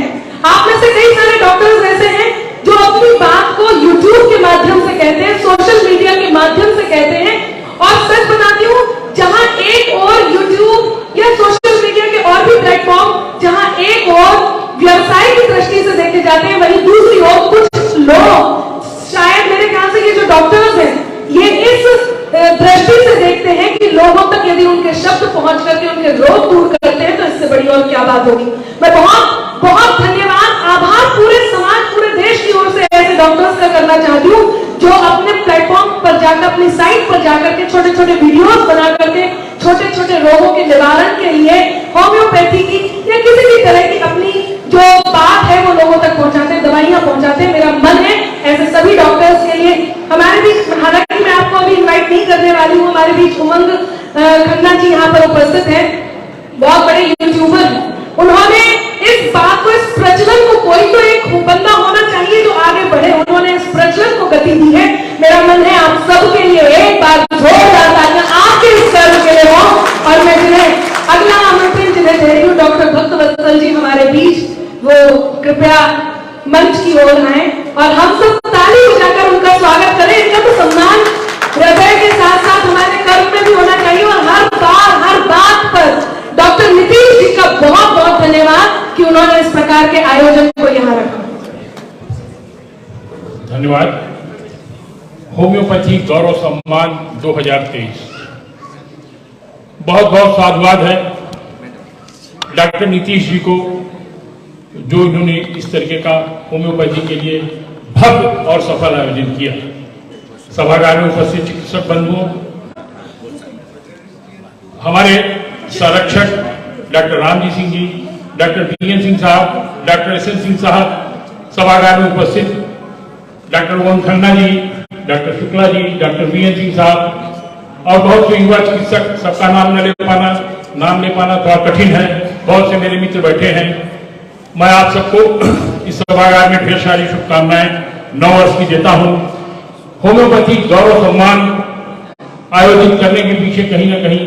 आप में से कई सारे डॉक्टर्स ऐसे हैं जो अपनी बात को YouTube के माध्यम से कहते हैं, सोशल मीडिया के माध्यम से कहते हैं, और सच बताती हूँ, जहां एक और YouTube या सोशल मीडिया के और भी प्लेटफॉर्म जहां एक और व्यवसाय की दृष्टि से देखे जाते हैं, वहीं दूसरी ओर कुछ लोग, शायद मेरे ख्याल से ये जो डॉक्टर्स हैं, ये इस दृष्टि से देखते हैं कि लोगों तक यदि उनके शब्द पहुंच करके उनके रोग दूर करते हैं तो इससे बड़ी और क्या बात होगी। मैं बहुत बहुत धन्यवाद, आभार पूरे समाज, पूरे देश की ओर से ऐसे डॉक्टर्स का करना चाहती हूँ जो अपने प्लेटफॉर्म पर जाकर, अपनी साइट पर जाकर के छोटे छोटे वीडियोस बना करके छोटे छोटे रोगों के निवारण के लिए होम्योपैथी की या किसी भी तरह की अपनी जो बात है वो लोगों तक पहुंचाते हैं, दवाइयां पहुंचाते हैं। मेरा मन है ऐसे सभी डॉक्टर्स के लिए। हमारे बीच, हालांकि मैं आपको अभी इनवाइट नहीं करने वाली हूँ, हमारे बीच उमंग खन्ना जी यहाँ पर उपस्थित हैं, बहुत बड़े यूट्यूबर। उन्होंने इस बात को, इस प्रचलन को, कोई तो एक बंदा होना चाहिए जो आगे बढ़े, उन्होंने इस प्रचलन को गति दी है। मेरा मन है आप सबके लिए एक बार जोरदार तालियां आपके इस कर्म के लिए हो। और मैं जिन्हें अगला आमंत्रण जिन्हें दे रही हूँ, डॉक्टर भक्तवत्सल जी हमारे बीच, वो कृपया मंच की ओर आए और हम सब ताली बजाकर उनका स्वागत करें। इनका तो सम्मान हृदय के साथ साथ हमारे कर्म में भी होना चाहिए। और हर बार, हर बात पर डॉक्टर नीतीश जी का बहुत बहुत धन्यवाद कि उन्होंने इस प्रकार के आयोजन को यहाँ रखा। धन्यवाद। होम्योपैथी गौरव सम्मान 2023 बहुत बहुत साधुवाद है डॉक्टर नीतीश जी को, जो इन्होंने इस तरीके का होम्योपैथी के लिए भव्य और सफल आयोजन किया। सभागार में उपस्थित चिकित्सक बंधुओं, हमारे संरक्षक doctor Ramji Singh ji, doctor BN Singh साहब, डॉक्टर एसएन सिंह साहब, सभागार में उपस्थित डॉक्टर उमंग Khanna ji, doctor Shukla ji, doctor BN Singh साहब और बहुत से युवा चिकित्सक, सबका नाम ले पाना थोड़ा कठिन है, बहुत से मेरे मित्र बैठे हैं। मैं आप सबको इस सभागार में ढेर सारी शुभकामनाएं 9 वर्ष की देता हूं। होम्योपैथी गौरव सम्मान आयोजित करने के पीछे कहीं न कहीं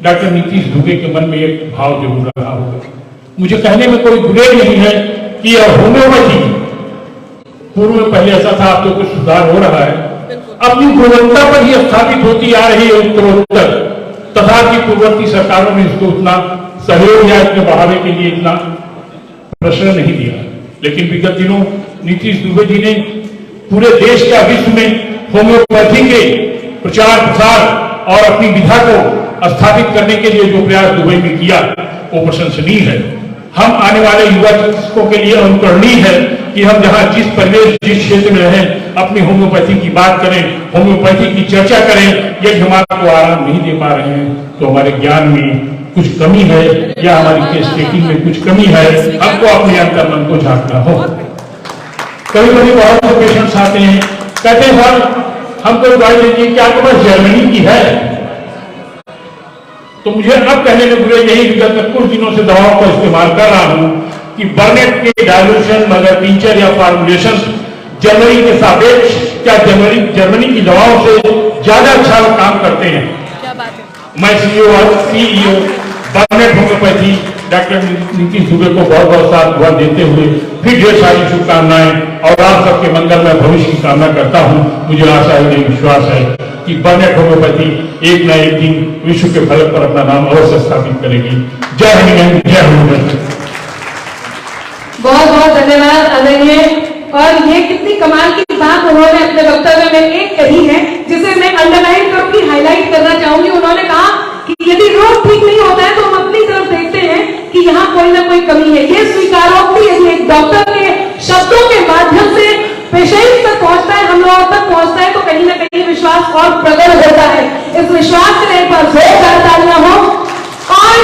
डॉक्टर नीतीश दुबे के मन में एक भाव जरूर रहा होगा। मुझे कहने में कोई गुरेज नहीं है कि यह होम्योपैथी, पूर्व में पहले ऐसा था, अब तो कुछ सुधार हो रहा है, अपनी गुणवत्ता पर ही स्थापित होती आ रही है उत्तरोत्तर, तथा की पूर्ववर्ती सरकारों ने इसको उतना सहयोग या इसके बढ़ावे के लिए इतना प्रश्रय नहीं दिया। लेकिन विगत दिनों नीतीश दुबे जी ने पूरे देश का, विश्व में होम्योपैथी के प्रचार प्रसार और अपनी विधा को स्थापित करने के लिए जो प्रयास दुबई में किया वो प्रशंसनीय है। हम आने वाले युवा चिकित्सकों के लिए अनुकरणीय है कि हम जहां जिस परिवेश, जिस क्षेत्र में रहें, अपनी होम्योपैथी की बात करें, होम्योपैथी की चर्चा करें। यदि हम आपको आराम नहीं दे पा रहे हैं तो हमारे ज्ञान में कुछ कमी है या हमारी केस टेकिंग में कुछ कमी है, हमको अपने अंतर्मन को झांकना हो। कभी कभी बहुत से पेशेंट्स आते हैं, कहते हैं सर हमको दवाई दीजिए, क्या आपके पास जर्मनी की है? तो मुझे अब कहने लगे हुए यही विगत कुछ दिनों से दवाओं का इस्तेमाल कर रहा हूं कि बर्नेट के डायल्यूशन मगर टीचर या फॉर्मुलेशन जर्मनी के सापेक्ष क्या जर्मनी की दवाओं से ज्यादा अच्छा काम करते हैं। मैं CEO बर्नेट homeopathy doctor Nitish Dubey को बहुत बहुत साधुवाद देते हुए फिर ढेर सारी शुभकामनाएं और आप सबके मंगलमय भविष्य की कामना करता हूं। मुझे आशा है, विश्वास है कि बर्नेट होम्योपैथी एक न एक दिन विश्व के फलक पर अपना नाम अवश्य स्थापित करेगी। जय हिंद, जय होम्योपैथी। बहुत बहुत धन्यवाद आदरणीय। और ये कितनी कमाल की बात उन्होंने अपने वक्तव्य में एक कही है जिसे मैं अंडरलाइन करूंगी, हाईलाइट करना चाहूंगी। उन्होंने कहा कि यदि रोग ठीक नहीं होता है तो हम अपनी तरफ देखते हैं कि यहाँ कोई ना कोई कमी है। ये स्वीकारोक्ति यदि एक डॉक्टर के शब्दों के माध्यम से पेशेंट तक पहुंचता है, हम लोगों तक पहुंचता है, तो कहीं ना कहीं विश्वास और प्रबल होता है। इस विश्वास के लिए एक बार जोरदार तालियां हो। और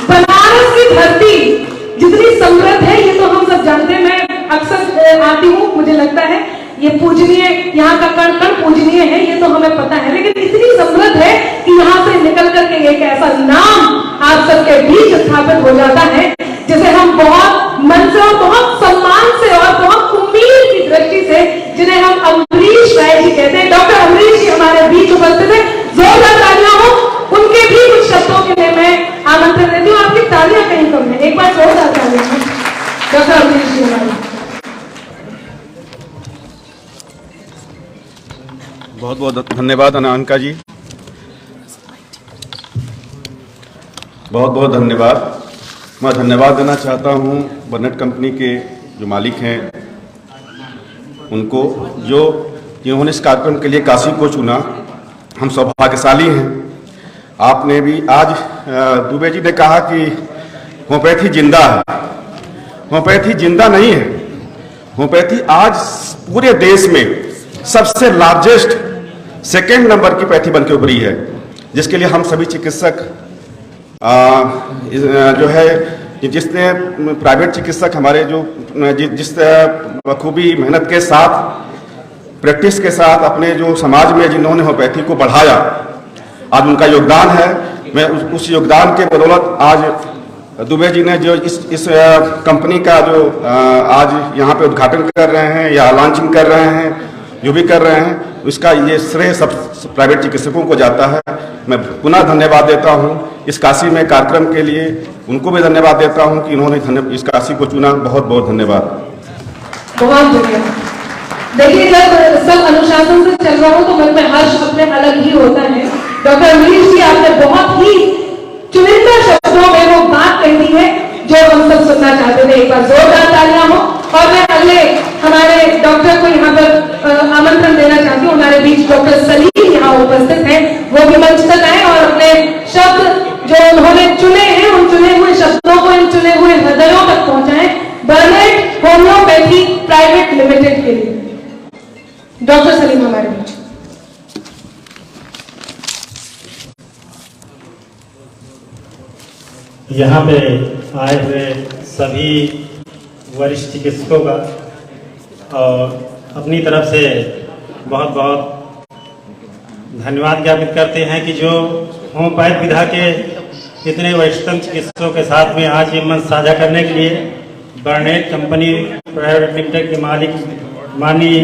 बनारस की धरती जितनी समृद्ध है ये तो हम सब जानते हैं। मैं अक्सर आती हूँ, मुझे लगता है ये पूजनीय, यहाँ का कण कण पूजनीय है, ये तो हमें पता है। लेकिन इतनी समृद्ध है कि यहाँ से निकल करके एक ऐसा नाम आप सबके बीच स्थापित हो जाता है जिसे हम बहुत मन से और बहुत सम्मान से और बहुत उम्मीद की दृष्टि से, जिन्हें हम अमरीश राय जी कहते हैं, डॉक्टर अमरीश जी हमारे बीच उपस्थित है। जोरदार तालियां हो। उनके भी कुछ शब्दों के लिए मैं आमंत्रण देती हूँ। आपकी तालियां कहीं कम है, एक बार जोरदार तालियां हो डॉक्टर अमरीश जी हमारे। बहुत बहुत धन्यवाद अनामिका जी, बहुत बहुत धन्यवाद। मैं धन्यवाद देना चाहता हूं बर्नेट कंपनी के जो मालिक हैं उनको, जो जिन्होंने इस कार्यक्रम के लिए काशी को चुना। हम सौभाग्यशाली हैं। आपने भी आज दुबे जी ने कहा कि होम्योपैथी जिंदा है। होम्योपैथी जिंदा नहीं है। होम्योपैथी आज पूरे देश में सबसे लार्जेस्ट सेकेंड नंबर की पैथी बनकर उभरी है, जिसके लिए हम सभी चिकित्सक जो है, जिसने प्राइवेट चिकित्सक हमारे जो जिस बखूबी मेहनत के साथ, प्रैक्टिस के साथ अपने जो समाज में जिन्होंने होम्योपैथी को बढ़ाया, आज उनका योगदान है। मैं उस योगदान के बदौलत आज दुबे जी ने जो इस कंपनी का जो आज यहाँ पे उद्घाटन कर रहे हैं या लॉन्चिंग कर रहे हैं, जो भी कर रहे हैं, उसका ये श्रेय सब प्राइवेट चिकित्सकों को जाता है। मैं पुनः धन्यवाद देता हूँ इस काशी में कार्यक्रम के लिए। उनको भी धन्यवाद देता हूँ कि इन्होंने इस काशी को चुना। बहुत बहुत धन्यवाद। बहुत धन्यवाद। देखिए, जब सब अनुशासन से चल रहा हो तो मन में हर्ष अपने अलग ही होता है। डॉक्टर अमरीश जी, आपने बहुत ही चुनिंदा शब्दों में वो बात कह दी है जो हम सब सुनना चाहते थे। एक बार जोरदार तालियां हो। और मैं अगले हमारे डॉक्टर को यहाँ पर आमंत्रण देना चाहती हूँ। हमारे बीच डॉक्टर सलीम यहाँ उपस्थित हैं, वो भी मंच तक आए और अपने शब्द जो उन्होंने चुने हैं, उन चुने हुए शब्दों को इन चुने हुए हृदयों तक पहुंचाएं बर्नेट होम्योपैथी प्राइवेट लिमिटेड के लिए। डॉक्टर सलीम हमारे बीच। यहाँ पे आए हुए सभी वरिष्ठ चिकित्सकों का और अपनी तरफ से बहुत बहुत धन्यवाद ज्ञापित करते हैं कि जो होम्योपैथ विधा के इतने वरिष्ठतम चिकित्सकों के साथ में आज ये मंच साझा करने के लिए बर्नेट कंपनी प्राइवेट लिमिटेड के मालिक माननीय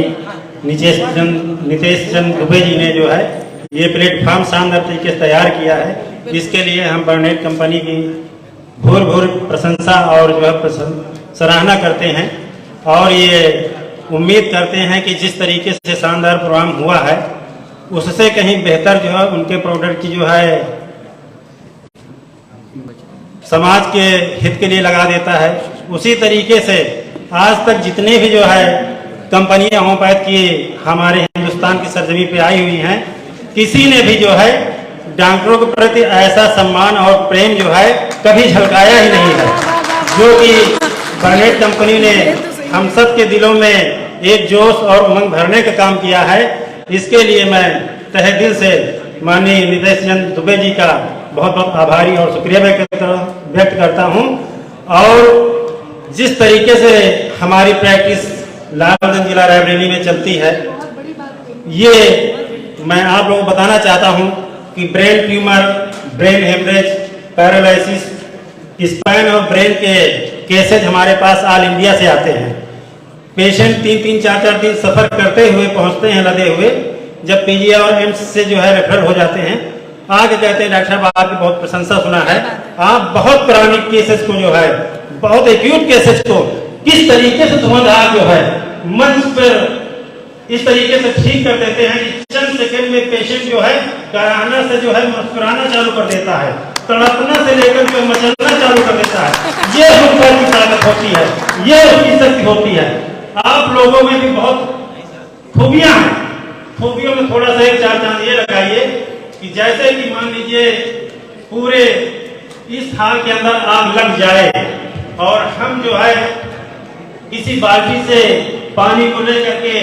नितेश चंद दुबे जी ने जो है ये प्लेटफॉर्म शानदार तरीके से तैयार किया है। इसके लिए हम बर्नेट कंपनी की भूर भूर प्रशंसा और जो है सराहना करते हैं और ये उम्मीद करते हैं कि जिस तरीके से शानदार प्रोग्राम हुआ है उससे कहीं बेहतर जो है उनके प्रोडक्ट की जो है समाज के हित के लिए लगा देता है। उसी तरीके से आज तक जितने भी जो है कंपनियां होम्योपैथ की हमारे हिंदुस्तान की सरजमी पे आई हुई हैं, किसी ने भी जो है डॉक्टरों के प्रति ऐसा सम्मान और प्रेम जो है कभी झलकाया ही नहीं है, जो कि बर्नेट कंपनी ने हम सब के दिलों में एक जोश और उमंग भरने का काम किया है। इसके लिए मैं तहे दिल से माननीय नितेश चंद दुबे जी का बहुत बहुत आभारी और शुक्रिया व्यक्त करता हूं। और जिस तरीके से हमारी प्रैक्टिस लालगंज जिला रायबरेली में चलती है, ये मैं आप लोगों को बताना चाहता हूं कि brain tumour, brain haemorrhage, paralysis, spine और ब्रेन के केसेज हमारे पास ऑल इंडिया से आते हैं। पेशेंट 3-3, 4-4 दिन सफर करते हुए पहुंचते हैं लदे हुए। जब पीजीआई और एम्स से जो है रेफरल हो जाते हैं, आगे कहते हैं डॉक्टर साहब आपकी बहुत प्रशंसा सुना है, आप बहुत क्रॉनिक केसेस को जो है, बहुत एक्यूट केसेस को किस तरीके से धुआंधार जो है मंच पर इस तरीके से ठीक कर देते हैं कि चंद सेकंड में पेशेंट जो है कराहना से जो है मुस्कुराना चालू कर देता है, तड़पना से लेकर के मचलना चालू कर देता है। ये डॉक्टर की ताकत होती है, ये उसकी शक्ति होती है। आप लोगों में भी बहुत खूबियां हैं, खूबियों में थोड़ा सा एक चार चांद ये लगाइए कि जैसे कि मान लीजिए पूरे इस हाल के अंदर आग लग जाए और हम जो है किसी बाल्टी से पानी को लेकर के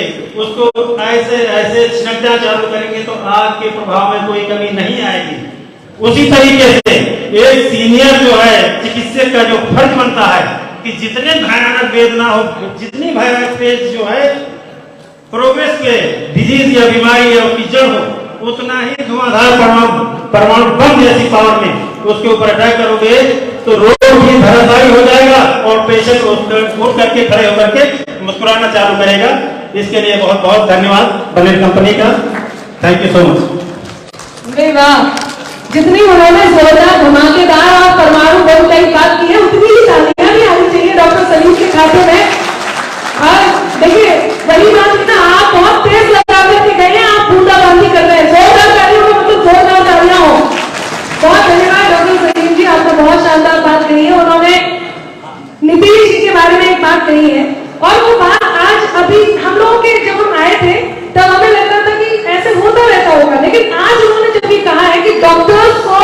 उसको ऐसे ऐसे छिड़कना चालू करेंगे तो आग के प्रभाव में कोई कमी नहीं आएगी। उसी तरीके से एक सीनियर जो है चिकित्सक का जो फर्ज बनता है कि जितने भयानक वेदना हो, जितनी भयानक स्टेज जो है प्रोग्रेस के डिजीज या बीमारी या उसकी जड़ हो, उतना ही धुआंधार परमाणु बम जैसी पावर में उसके ऊपर अटैक करोगे तो रोग भी धराशायी हो जाएगा और पेशेंट उठ करके खड़े होकर के मुस्कुराना चालू करेगा। इसके लिए बहुत बहुत धन्यवाद बर्लिन कंपनी का। Thank you so much. वाह, जितनी उन्होंने जोरदार धमाकेदार और परमाणु बम की बात की है, उतनी ही तालियां भी आनी चाहिए डॉक्टर सलीम के खाते में। और देखिए वही बात ना, आप बहुत तेज लगा करके गए हैं, आप बूंदाबांदी कर रहे हैं, जोरदार तालियों में मतलब जोरदार तालियां हो। बहुत धन्यवाद डॉक्टर सलीम जी, आपने बहुत शानदार बात कही है। उन्होंने नीतीश जी के बारे में एक बात कही है और वो बात आज अभी हम लोगों के जब हम आए थे तब हमें लगता था कि ऐसे होता रहता होगा, लेकिन आज उन्होंने जब ये कहा है कि डॉक्टर्स को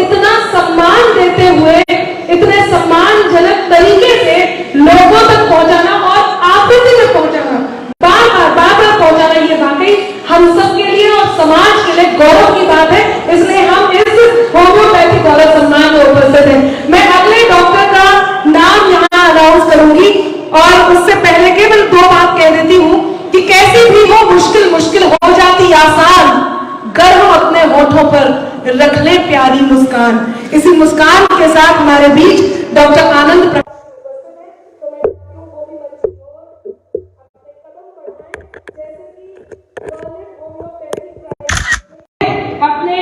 इतना सम्मान देते हुए, इतने सम्मानजनक तरीके से लोगों तक पहुंचाना और आपत्ति तक पहुंचाना, बार बार पहुंचाना, ये वाकई हम सब के लिए और समाज के लिए गौरव की बात है। इसलिए हम इस होम्योपैथी गौरव सम्मान में उपस्थित हैं। मैं अगले डॉक्टर का नाम यहाँ अनाउंस करूंगी और उससे पहले केवल दो बात कह देती हूँ कि कैसी भी हो मुश्किल हो जाती आसान, गर्व अपने होठों पर रख ले प्यारी मुस्कान। इसी मुस्कान के साथ हमारे बीच डॉक्टर आनंद अपने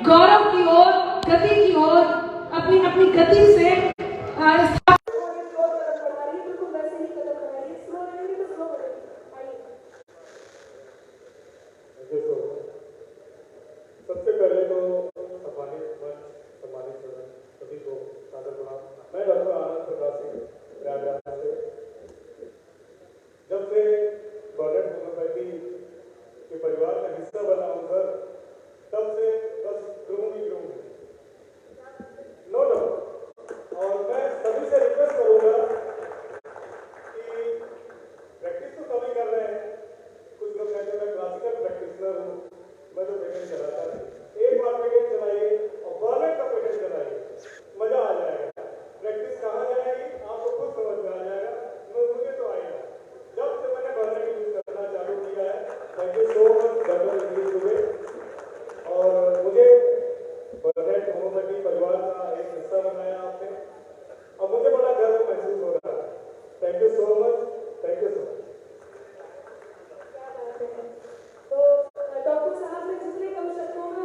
गौरव की ओर, गति की ओर, अपनी गति से सबसे पहले तो सम्मानित सभी को सादर प्रणाम। मैं डॉक्टर आनंद प्रकाश सिंह प्रयागराज से। जब से बर्लिन होम्योपैथी के परिवार का हिस्सा बना हूं सर, तब से बस ग्रूम है, नो डाउट। और मैं सभी से रिक्वेस्ट करूंगा कि प्रैक्टिस तो सभी कर रहे हैं, कुछ लोग कहते हैं मैं क्लासिकल प्रैक्टिशनर हूँ, मैं तो पेशेंट चलाता नहीं। एक बार पेशेंट चलाइए और बर्लिन का पेशेंट चलाइए, मजा आ जाएगा। प्रैक्टिस कहाँ जाएगी आपको खुद समझ में आ जाएगा, मुझे तो आएगा। जब से मैंने बर्लिन यूज करना चालू किया है, thank you so much doctor English हुए, और मुझे बर्लिन होम्योपैथी परिवार का एक हिस्सा बनाया आपने, और मुझे बड़ा गर्व महसूस हो रहा है। Thank you so much, thank you so much. तो डॉक्टर साहब ने जितने कम शब्दों में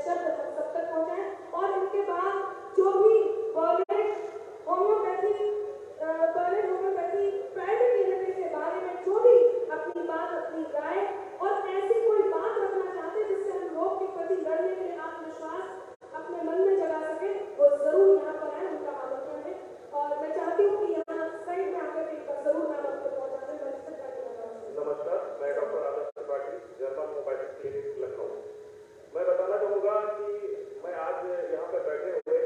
शब्द सब तक पहुंचाएं और इनके बाद जो भी गवर्नमेंट होम्योपैथी प्राइवेट क्लिनिक के बारे में जो भी अपनी बात अपनी राय और ऐसी कोई बात रखना चाहते जिससे हम लोग के प्रति लड़ने के लिए आत्मविश्वास अपने मन में जगा सके वो जरूर यहाँ पर है, उनका आमंत्रण है। और मैं चाहती हूँ कि यहाँ साइड में आकर एक बार जरूर नाम आपको पहुँचाते हैं। नमस्कार, मैं doctor Adarsh Tripathi, German homoeopathic clinic Lucknow. मैं बताना चाहूँगा कि मैं आज यहाँ पर बैठे हुए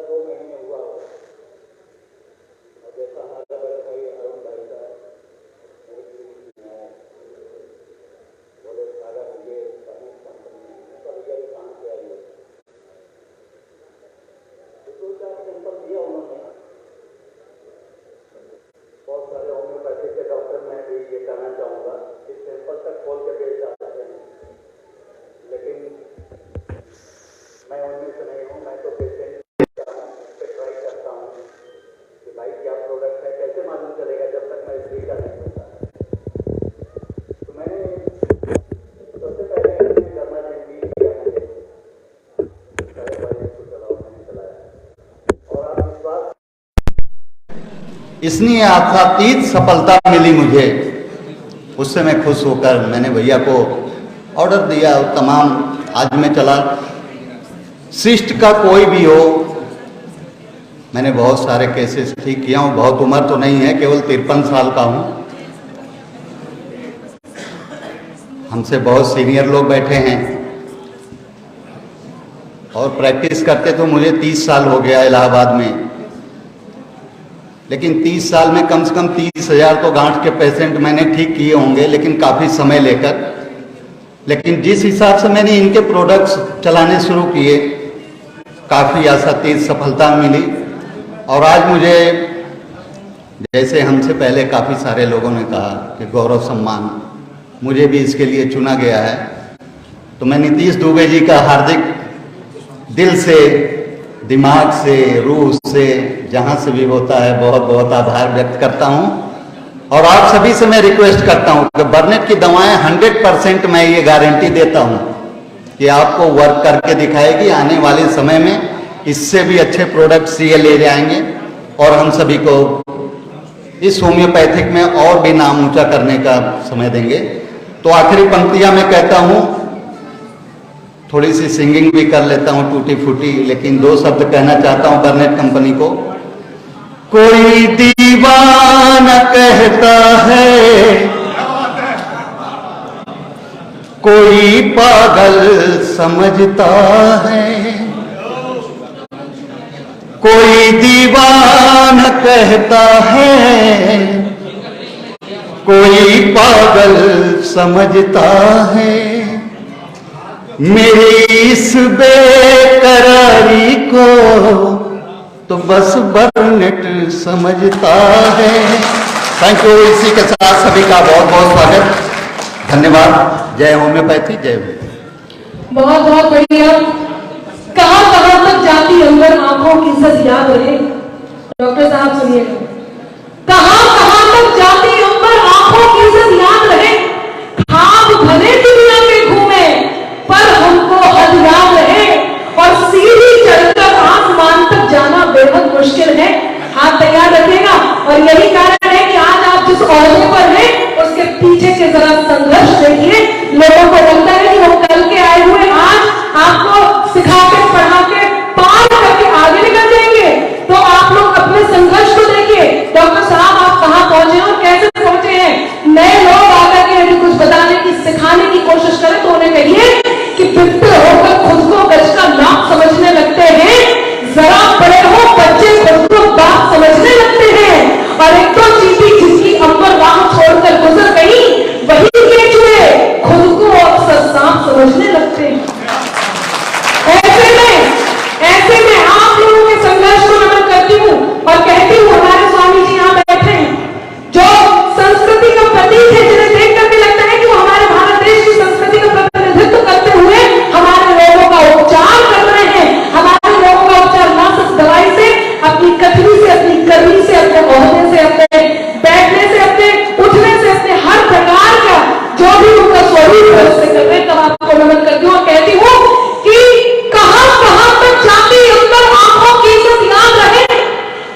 2 महीने हुआ हो, और जैसा हमारे बड़े भाई अरुण भाई का बोले सारा ये काम किया है, तो 2-4 सैंपल दिया उन्होंने। बहुत सारे होम्योपैथिक के डॉक्टर, मैं भी ये कहना चाहूँगा कि सैंपल तक खोल के बेच जाते हैं, लेकिन मैं उनमें से नहीं हूँ। मैं तो पेशेंट ट्राई करता हूँ कि भाई क्या प्रोडक्ट है, कैसे मालूम चलेगा जब तक मैं फ्री का नहीं होता। तो मैंने सबसे पहले डर्माजेंटी किया, मैंने चलाया, और आप विश्वास इसलिए आशातीत सफलता मिली मुझे। उससे मैं खुश होकर मैंने भैया को ऑर्डर दिया और तमाम आज मैं चला। सिस्ट का कोई भी हो, मैंने बहुत सारे केसेस ठीक किया हूँ। बहुत उम्र तो नहीं है, केवल 53 साल का हूँ। हमसे बहुत सीनियर लोग बैठे हैं और प्रैक्टिस करते तो मुझे 30 साल हो गया इलाहाबाद में, लेकिन 30 साल में कम से कम 30,000 तो गांठ के पेशेंट मैंने ठीक किए होंगे, लेकिन काफ़ी समय लेकर। लेकिन जिस हिसाब से मैंने इनके प्रोडक्ट्स चलाने शुरू किए, काफ़ी आशातीत सफलता मिली। और आज मुझे, जैसे हमसे पहले काफ़ी सारे लोगों ने कहा कि गौरव सम्मान, मुझे भी इसके लिए चुना गया है। तो मैं नीतीश दुबे जी का हार्दिक दिल से, दिमाग से, रूह से, जहां से भी होता है बहुत बहुत आभार व्यक्त करता हूं। और आप सभी से मैं रिक्वेस्ट करता हूं कि बर्नेट की दवाएं 100% मैं ये गारंटी देता हूं कि आपको वर्क करके दिखाएगी। आने वाले समय में इससे भी अच्छे प्रोडक्ट्स ये ले जाएंगे और हम सभी को इस होम्योपैथिक में और भी नाम ऊंचा करने का समय देंगे। तो आखिरी पंक्तियां मैं कहता हूं, थोड़ी सी सिंगिंग भी कर लेता हूं टूटी फूटी, लेकिन 2 शब्द कहना चाहता हूं बर्नेट कंपनी को। कोई दीवाना कहता है, कोई पागल समझता है, कोई दीवाना कहता है, कोई पागल समझता है। मेरी इस बेकरारी को तो बस बर्नेट समझता है। Thank you. इसी के साथ सभी का बहुत बहुत स्वागत, धन्यवाद। जय होम्योपैथी, जय होम्योपैथी। बहुत बहुत बढ़िया। कहां कहां तक जाती अंदर आंखों की इज्जत याद रहे। डॉक्टर साहब सुनिएगा, कहां कहां तक जाती अंदर आंखों की इज्जत याद रहे। खाब भले दुनिया में घूमे पर हमको हद याद रहे, और सीढ़ी चढ़कर आसमान तक जाना बेहद मुश्किल है। हाथ तैयार रखिएगा। और यही कारण है कि आज आप जिस ओहदे पर हैं उसके पीछे के जरा संघर्ष देखिए। लोगों को लगता है कि वो कल के आए हुए आज आपको सिखा के, पढ़ा के, पार करके आगे निकल जाएंगे। तो आप लोग अपने संघर्ष को देखिए। डॉक्टर साहब आप कहाँ पहुंचे और कैसे पहुंचे हैं। नए लोग आकर के यदि कुछ बताने की, सिखाने की कोशिश करें तो उन्हें कहिए कि बिकते होकर खुद को गज का नाप समझने लगते हैं। जरा बड़े हो बच्चे खुद को बाप समझने लगते हैं। और एक तो चीटी जिसकी अंबर राह छोड़कर गुजर गई, वही केचुए खुद को अक्सर सांप समझने लगते हैं। ऐसे में आप लोगों के संघर्ष को नमन करती हूँ और कहती हूँ, हमारे स्वामी जी यहाँ बैठे हैं जो संस्कृति का प्रतीक है, जिन्हें देख करके लगता है कि वो हमारे भारत देश की संस्कृति का प्रतिनिधित्व करते हुए हमारे लोगों का उपचार कर रहे हैं। हमारे लोगों का उपचार ना सिर्फ दवाई से, अपनी कथनी से, अपनी करनी से, अपने ओहदे से, अपने बैठने से, अपने उठने से, अपने हर प्रकार का जो भी उनका स्वरूप है उससे कर रहे हैं। तब आपको नमन करती हूँ और कहती हूँ कि कहां कहां तक जाती अंदर आंखों की इज्जत याद रहे।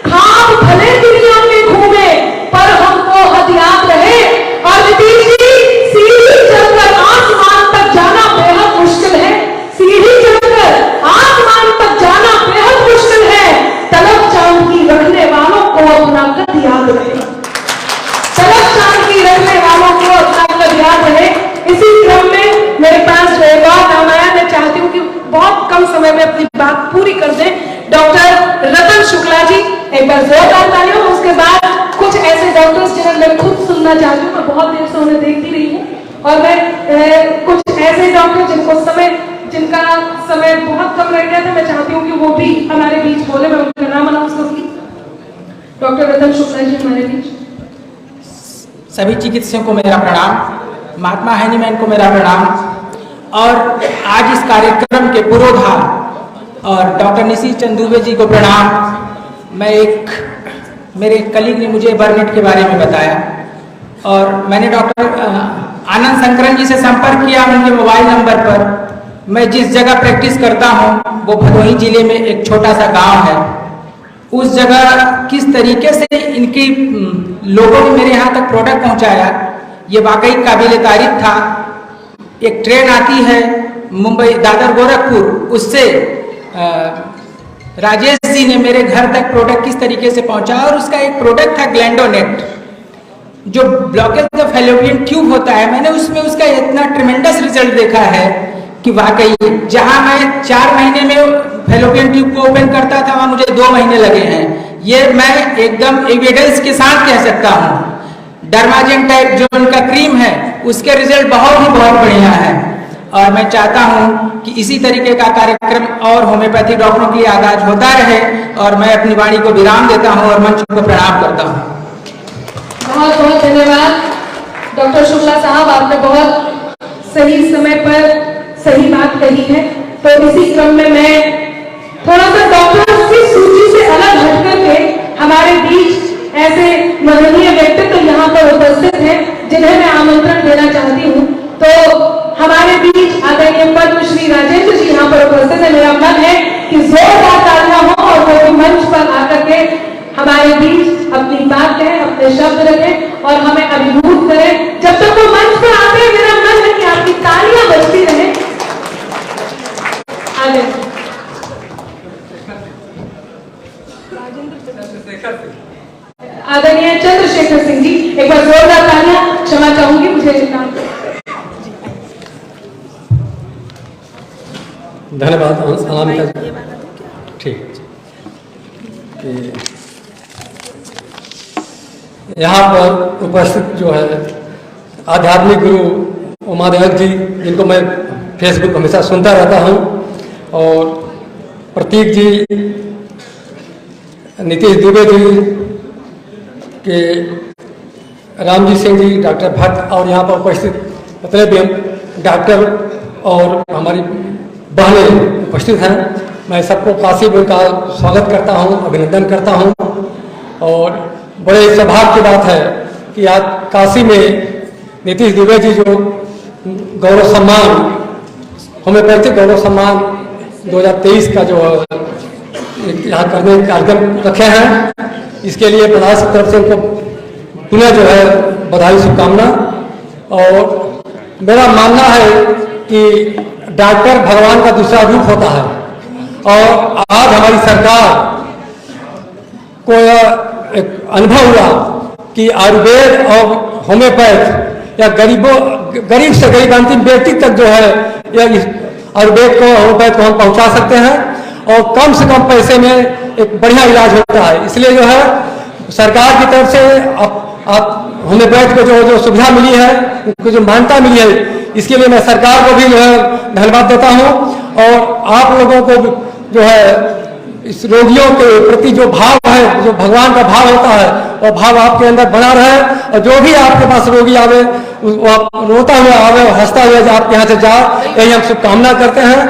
खाब भले दुनिया में घूमे पर हमको हद याद रहे। और नीतीश जी, सीढ़ी चढ़कर आसमान तक जाना बेहद मुश्किल है। सीढ़ी चढ़कर आसमान तक जाना बेहद मुश्किल है। तलब चांद की रखने वालों को अपना कद याद रहे। तलब चांद की रखने वालों को अपना कद याद रहे। इसी क्रम में मेरे पास एक और नाम आया। मैं चाहती हूँ कि बहुत कम समय में अपनी बात पूरी कर दें। डॉक्टर रतन शुक्ला जी, एक बार जोरदार तालियां। उसके बाद कुछ ऐसे डॉक्टर्स जिन्हें मैं खुद सुनना चाहती हूँ, मैं बहुत देर से उन्हें देखती रही हूँ, और मैं कुछ ऐसे डॉक्टर जिनका समय बहुत कम रह गया था, मैं चाहती हूँ कि वो भी हमारे बीच बोले। मैं उनका नाम अनाउंस करूंगी। डॉक्टर रतन शुक्ला जी हमारे बीच। सभी चिकित्सकों को मेरा प्रणाम, महात्मा हैनीमैन को मेरा प्रणाम, और आज इस कार्यक्रम के पुरोधार और डॉक्टर निशी चंद दुबे जी को प्रणाम। मेरे कलीग ने मुझे बर्नेट के बारे में बताया, और मैंने डॉक्टर आनंद शंकरन जी से संपर्क किया उनके मोबाइल नंबर पर। मैं जिस जगह प्रैक्टिस करता हूँ वो भदोही जिले में एक छोटा सा गांव है। उस जगह किस तरीके से इनकी लोगों ने मेरे यहाँ तक प्रोडक्ट पहुँचाया, ये वाकई काबिल तारीफ था। एक ट्रेन आती है मुंबई दादर गोरखपुर, उससे राजेश जी ने मेरे घर तक प्रोडक्ट किस तरीके से पहुंचा, और उसका एक प्रोडक्ट था ग्लैंडोनेट, जो ब्लॉकेज ऑफ फैलोपियन ट्यूब होता है। मैंने उसमें उसका इतना ट्रिमेंडस रिजल्ट देखा है कि वाकई जहां मैं 4 महीने में फैलोपियन ट्यूब को ओपन करता था, वहां मुझे 2 महीने लगे हैं। ये मैं एकदम एविडेंस के साथ कह सकता हूँ। डर्माजेन टाइप जो उनका क्रीम है, उसके रिजल्ट बहुत बढ़िया है, और मैं चाहता हूं कि इसी तरीके का कार्यक्रम और होम्योपैथी डॉक्टरों के लिए आगाज होता रहे, और मैं अपनी वाणी को विराम देता हूं और मंच को प्रणाम करता हूं। बहुत बहुत धन्यवाद डॉक्टर शुक्ला साहब, आपने बहुत सही समय पर सही बात कही है। तो इसी क्रम में मैं थोड़ा सा डॉक्टर्स की सूची से अलग हट करके हमारे बीच ऐसे माननीय व्यक्तित्व यहाँ पर उपस्थित हैं जिन्हें मैं आमंत्रण देना चाहती हूँ। तो हमारे बीच आदरणीय पद्मश्री राजेंद्र जी यहाँ पर उपस्थित है। मेरा मन है कि जोरदार तालियां हो और वो भी मंच पर आकर के हमारे बीच अपनी बात कहें, अपने शब्द रखें और हमें अभिभूत करें। जब तक वो मंच पर आते हैं, मेरा मन है कि आपकी तालियां बजती रहे। आदरणीय चंद्रशेखर सिंह जी, एक बार जोरदार तालियां। क्षमा चाहूंगी, मुझे नाम धन्यवाद अनामिका जी। ठीक, यहाँ पर उपस्थित जो है आध्यात्मिक गुरु उमादेव जी, जिनको मैं फेसबुक हमेशा सुनता रहता हूँ, और प्रतीक जी, नीतीश दुबे जी, के रामजी सिंह जी, डॉक्टर भट्ट, और यहाँ पर उपस्थित जितने भी डॉक्टर और हमारी बहनें उपस्थित हैं, मैं सबको काशी में का स्वागत करता हूँ, अभिनंदन करता हूँ। और बड़े सौभाग्य की बात है कि आज काशी में नीतीश दुबे जी जो गौरव सम्मान, होम्योपैथिक गौरव सम्मान 2023 का जो यहाँ करने का कार्यक्रम रखे हैं, इसके लिए प्रधान की तरफ से उनको पुनः जो है बधाई शुभकामना। और मेरा मानना है कि डॉक्टर भगवान का दूसरा रूप होता है, और आज हमारी सरकार को एक अनुभव हुआ कि आयुर्वेद और होम्योपैथ या गरीब से गरीब अंतिम व्यक्ति तक जो है यह आयुर्वेद को, होम्योपैथ को हम पहुंचा सकते हैं, और कम से कम पैसे में एक बढ़िया इलाज होता है। इसलिए जो है सरकार की तरफ से आप होम्योपैथ को जो सुविधा मिली है, उनको जो मान्यता मिली है, इसके लिए मैं सरकार को भी जो है धन्यवाद देता हूं। और आप लोगों को जो है इस रोगियों के प्रति जो भाव है, जो भगवान का भाव होता है, वो भाव आपके अंदर बना रहे, और जो भी आपके पास रोगी आवे वो आप रोता हुआ आवे, हंसता हुआ आपके यहाँ से जाए, यही हम शुभकामना करते हैं।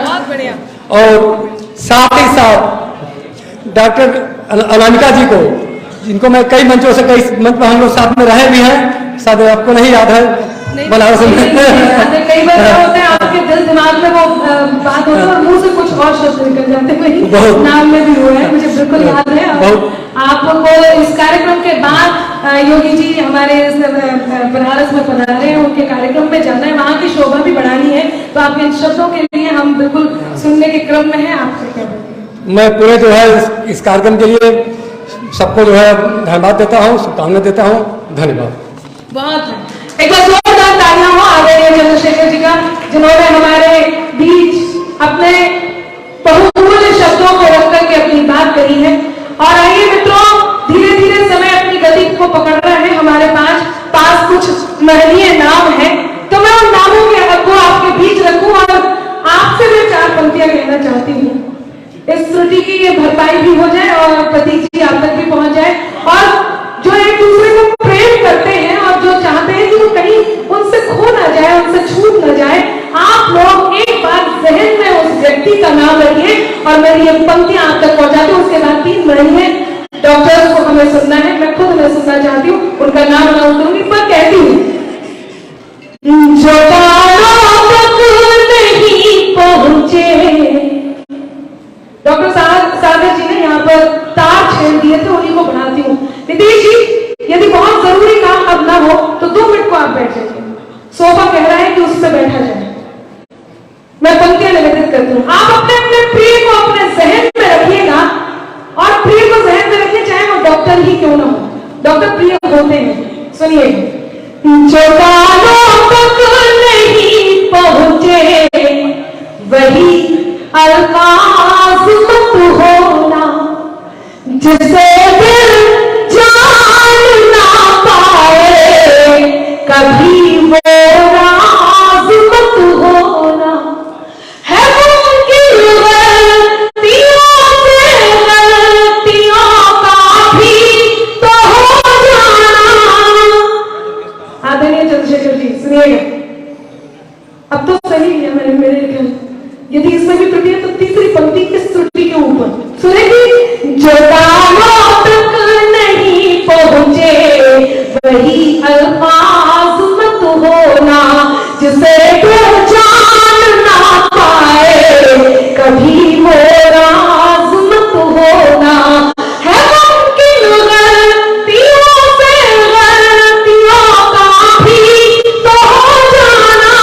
और साथ ही साथ डॉक्टर अनामिका जी को, जिनको मैं कई मंचों से, कई मंच में हम लोग साथ में रहे भी हैं, शायद आपको नहीं याद है, बनारस में कई बार क्या होता है आपके दिल दिमाग में वो बात होती है और मुंह से कुछ और शब्द निकल जाते हैं। नाम में भी हुआ है, मुझे बिल्कुल याद है। आपको इस कार्यक्रम के बाद योगी जी हमारे बनारस में पधारे हैं, उनके कार्यक्रम में जाना है, वहाँ की शोभा भी बढ़ानी है, तो आपके इन शब्दों के लिए हम बिल्कुल सुनने के क्रम में है। आपसे क्या मैं पूरे जो है इस कार्यक्रम के लिए सबको जो है धन्यवाद देता हूँ, शुभकामना देता हूँ। धन्यवाद। बहुत एक बार जोरदार तालियां हो आदरणीय चंद्रशेखर जी का, जिन्होंने हमारे बीच अपने बहुमूल्य शब्दों को रख करके अपनी बात ये पंक्तियां आप तक पहुंचाती हूँ। उसके बाद 3 महीने डॉक्टर्स को हमें सुनना है, मैं खुद उन्हें सुनना चाहती हूँ, उनका नाम अनाउंस करूंगी, पर कहती हूँ जो तारों तक नहीं पहुंचे। डॉक्टर सागर जी ने यहाँ पर तार छेड़ दिए थे, उन्हीं को बढ़ाती हूँ। नीतीश जी, यदि बहुत जरूरी काम अब ना हो तो 2 मिनट को आप बैठ जाइए। सोफा कह रहा है कि उस पर बैठा जाए। मैं पंक्तियां निवेदित करती हूँ। आप अपने अपने प्रिय को अपने जहन में रखिएगा और प्रिय को जहन में रखिए, चाहे वो डॉक्टर ही क्यों ना हो। डॉक्टर प्रिय होते हैं। सुनिए, जो तारों तक नहीं पहुंचे वही अल्फाज मत होना, जिसे दिल जान ना पाए कभी वो राज मत होना। है मुमकिन गलतियों से गलतियों का भी तो हो जाना। आदरणीय चंद्रशेखर जी सुनिएगा, अब तो सही है मेरे ख्याल, यदि इसमें भी त्रुटि है तो तीसरी पंक्ति किस त्रुटि के ऊपर सुनेगी। जो तारों तक नहीं पहुंचे वही अल्फाज मत होना, जिसे पहचान ना पाए कभी वो राज मत होना। है मुमकिन गलतियों से गलतियों का भी तो हो जाना।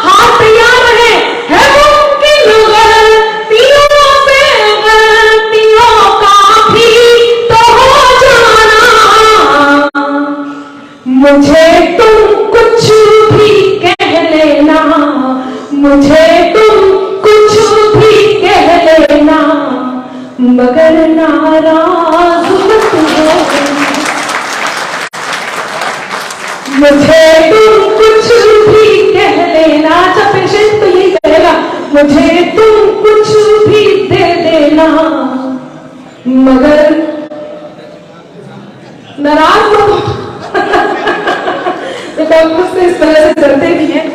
हाथ तैयार रहे। है मुमकिन गलतियों से गलतियों का भी तो हो जाना। मुझे तुम कुछ भी कह लेना, मुझे तुम कुछ भी कह लेना, मगर नाराज मत हो। मुझे तुम कुछ भी कह लेना, अच्छा पेशेंट तो यही कहेगा, मुझे तुम कुछ भी दे देना, मगर नाराज मत हो। डॉक्टर से इस तरह से करते भी हैं।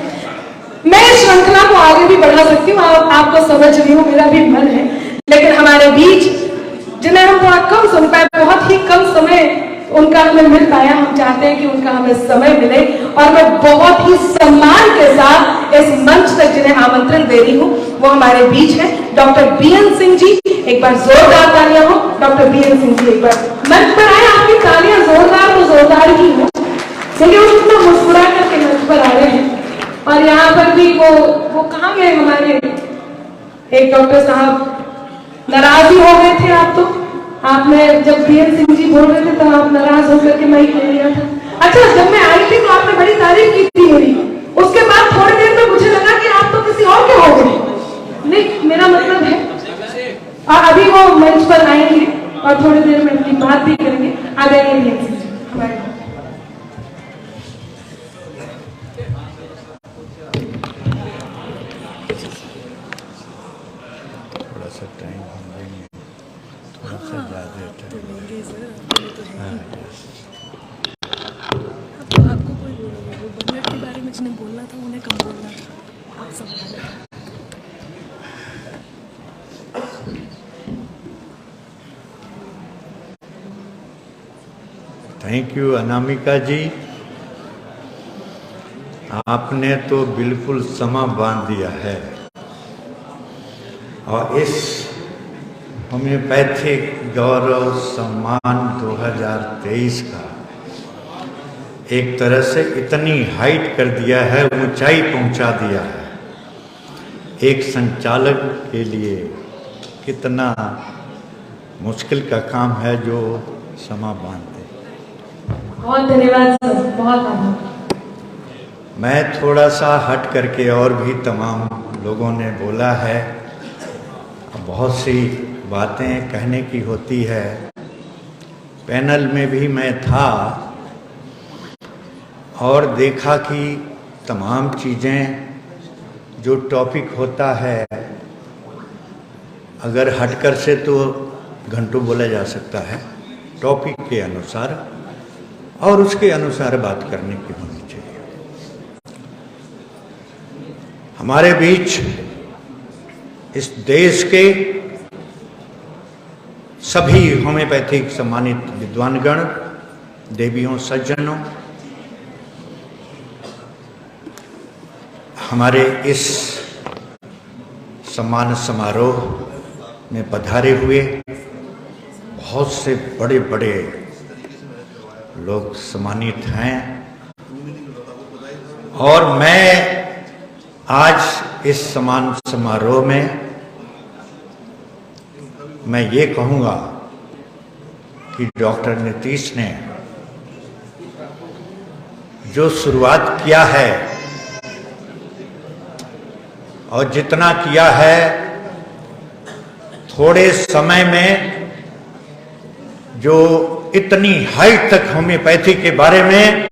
मैं इस श्रृंखला को आगे भी बढ़ा सकती हूँ, आपको समझ रही हूँ, मेरा भी मन है, लेकिन हमारे बीच जिन्हें हम थोड़ा कम सुन पाए, बहुत ही कम समय उनका हमें मिल पाया, हम चाहते हैं कि उनका हमें समय मिले। और मैं बहुत ही सम्मान के साथ इस मंच तक जिन्हें आमंत्रण दे रही हूँ वो हमारे बीच है डॉक्टर बीएन सिंह जी। एक बार जोरदार तालियां हो। डॉक्टर बीएन सिंह जी एक बार मंच पर आए। आपकी तालियां जोरदार तो जोरदार ही हो, क्योंकि वो इतना मुस्कुरा करके मंच पर आ रहे हैं। और यहाँ पर भी वो कहाँ गए हमारे एक डॉक्टर साहब, नाराज ही हो गए थे आप तो। आपने जब बीएन सिंह जी बोल रहे थे तो आप नाराज होकर के माइक ले लिया था। अच्छा, जब मैं आई थी तो आपने बड़ी तारीफ की थी मेरी, उसके बाद थोड़ी देर में मुझे लगा कि आप तो किसी और के हो गए। नहीं, मेरा मतलब है, और अभी वो मंच पर आएंगे और थोड़ी देर में अपनी बात भी करेंगे। आदरणीय बीएन सिंह जी हमारे थैंक यू अनामिका जी, आपने तो बिल्कुल समा बांध दिया है। और इस होम्योपैथिक गौरव सम्मान 2023 का एक तरह से इतनी हाइट कर दिया है, ऊंचाई पहुंचा दिया है। एक संचालक के लिए कितना मुश्किल का काम है जो समा बांध दे। बहुत धन्यवाद सर, बहुत आभार। मैं थोड़ा सा हट करके, और भी तमाम लोगों ने बोला है, बहुत सी बातें कहने की होती है। पैनल में भी मैं था और देखा कि तमाम चीज़ें जो टॉपिक होता है, अगर हटकर से तो घंटों बोला जा सकता है, टॉपिक के अनुसार और उसके अनुसार बात करने की होनी चाहिए। हमारे बीच इस देश के सभी होम्योपैथिक सम्मानित विद्वानगण, देवियों, सज्जनों, हमारे इस सम्मान समारोह में पधारे हुए बहुत से बड़े बड़े लोग सम्मानित हैं, और मैं आज इस सम्मान समारोह में मैं ये कहूँगा कि डॉक्टर नीतीश ने जो शुरुआत किया है और जितना किया है, थोड़े समय में जो इतनी हाइट तक होम्योपैथी के बारे में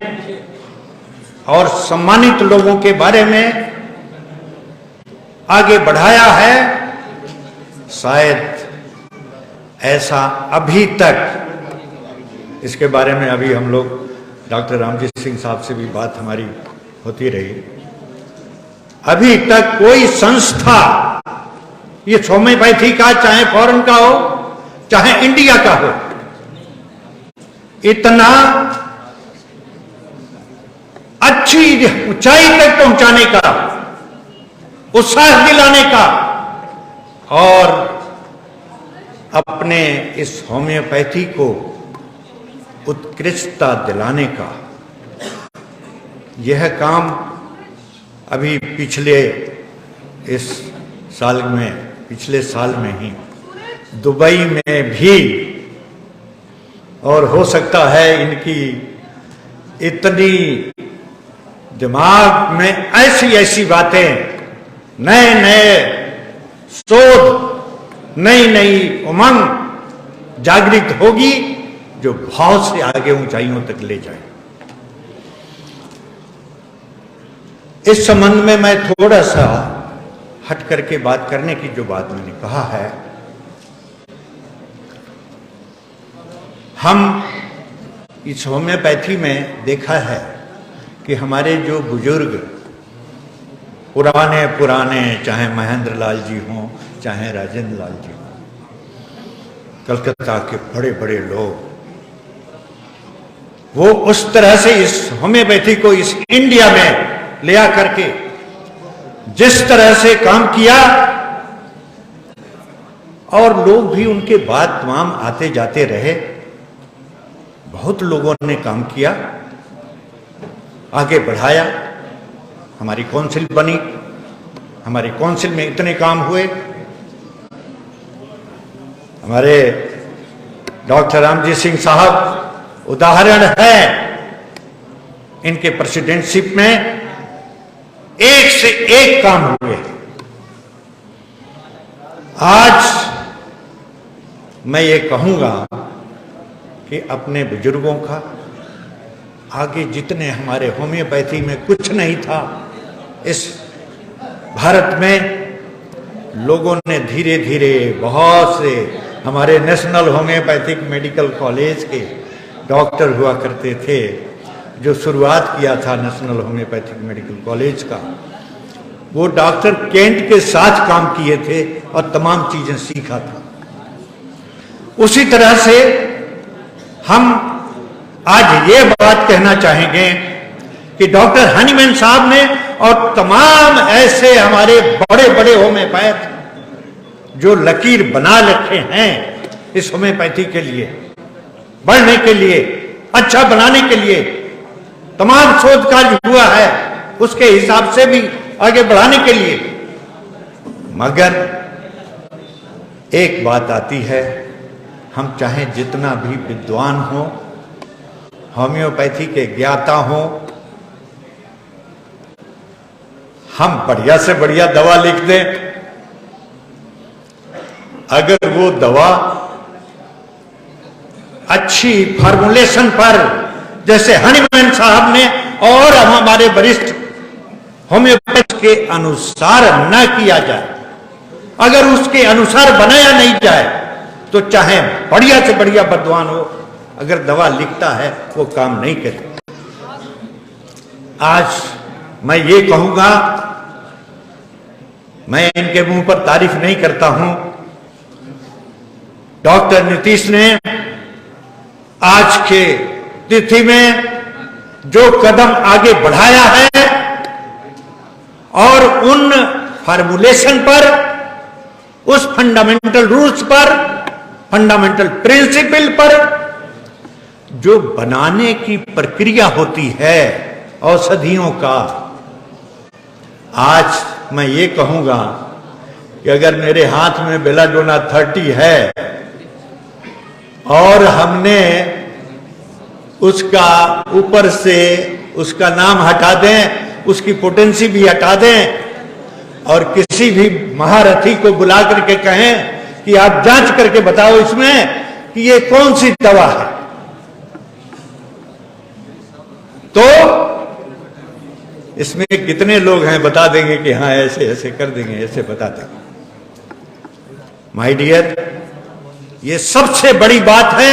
और सम्मानित लोगों के बारे में आगे बढ़ाया है, शायद ऐसा अभी तक, इसके बारे में अभी हम लोग डॉक्टर रामजीत सिंह साहब से भी बात हमारी होती रही, अभी तक कोई संस्था, ये होम्योपैथी का चाहे फॉरेन का हो चाहे इंडिया का हो, इतना अच्छी ऊंचाई तक पहुंचाने का, उत्साह दिलाने का और अपने इस होम्योपैथी को उत्कृष्टता दिलाने का यह काम अभी पिछले साल में ही दुबई में भी, और हो सकता है इनकी इतनी दिमाग में ऐसी ऐसी बातें, नए नए शोध, नई नई उमंग जागृत होगी जो बहुत से आगे ऊंचाइयों तक ले जाए। इस संबंध में मैं थोड़ा सा हट करके बात करने की जो बात मैंने कहा है, हम इस होम्योपैथी में देखा है कि हमारे जो बुजुर्ग पुराने चाहे महेंद्र लाल जी हों चाहे राजेंद्र लाल जी हों, कलकत्ता के बड़े बड़े लोग, वो उस तरह से इस होम्योपैथी को इस इंडिया में ले आ करके जिस तरह से काम किया, और लोग भी उनके बाद तमाम आते जाते रहे, बहुत लोगों ने काम किया, आगे बढ़ाया, हमारी काउंसिल बनी, हमारी काउंसिल में इतने काम हुए, हमारे डॉक्टर रामजीत सिंह साहब उदाहरण है, इनके प्रेसिडेंटशिप में एक से एक काम हुए। आज मैं ये कहूंगा कि अपने बुजुर्गों का, आगे जितने हमारे होम्योपैथी में कुछ नहीं था, इस भारत में लोगों ने धीरे धीरे बहुत से हमारे नेशनल होम्योपैथिक मेडिकल कॉलेज के डॉक्टर हुआ करते थे, जो शुरुआत किया था नेशनल होम्योपैथिक मेडिकल कॉलेज का, वो डॉक्टर केंट के साथ काम किए थे और तमाम चीजें सीखा था। उसी तरह से हम आज ये बात कहना चाहेंगे कि डॉक्टर हनीमैन साहब ने और तमाम ऐसे हमारे बड़े बड़े होम्योपैथ जो लकीर बना रखे हैं इस होम्योपैथी के लिए, बढ़ने के लिए, अच्छा बनाने के लिए, तमाम शोध कार्य हुआ है उसके हिसाब से भी आगे बढ़ाने के लिए, मगर एक बात आती है, हम चाहे जितना भी विद्वान हो, होम्योपैथी के ज्ञाता हो, हम बढ़िया से बढ़िया दवा लिख दें, अगर वो दवा अच्छी फॉर्मुलेशन पर, जैसे हनीमैन साहब ने और हमारे वरिष्ठ होम्योपैथ के अनुसार न किया जाए, अगर उसके अनुसार बनाया नहीं जाए, तो चाहे बढ़िया से बढ़िया विद्वान हो, अगर दवा लिखता है वो काम नहीं करे। आज मैं ये कहूंगा, मैं इनके मुंह पर तारीफ नहीं करता हूं, डॉक्टर नीतीश ने आज के तिथि में जो कदम आगे बढ़ाया है और उन फॉर्मुलेशन पर, उस फंडामेंटल रूल्स पर, फंडामेंटल प्रिंसिपल पर जो बनाने की प्रक्रिया होती है औषधियों का, आज मैं ये कहूंगा कि अगर मेरे हाथ में बेलाडोना 30 है और हमने उसका ऊपर से उसका नाम हटा दें, उसकी पोटेंसी भी हटा दें और किसी भी महारथी को बुला करके कहें कि आप जांच करके बताओ इसमें कि ये कौन सी दवा है, तो इसमें कितने लोग हैं बता देंगे कि हाँ ऐसे ऐसे कर देंगे, ऐसे बता देंगे। माय डियर, ये सबसे बड़ी बात है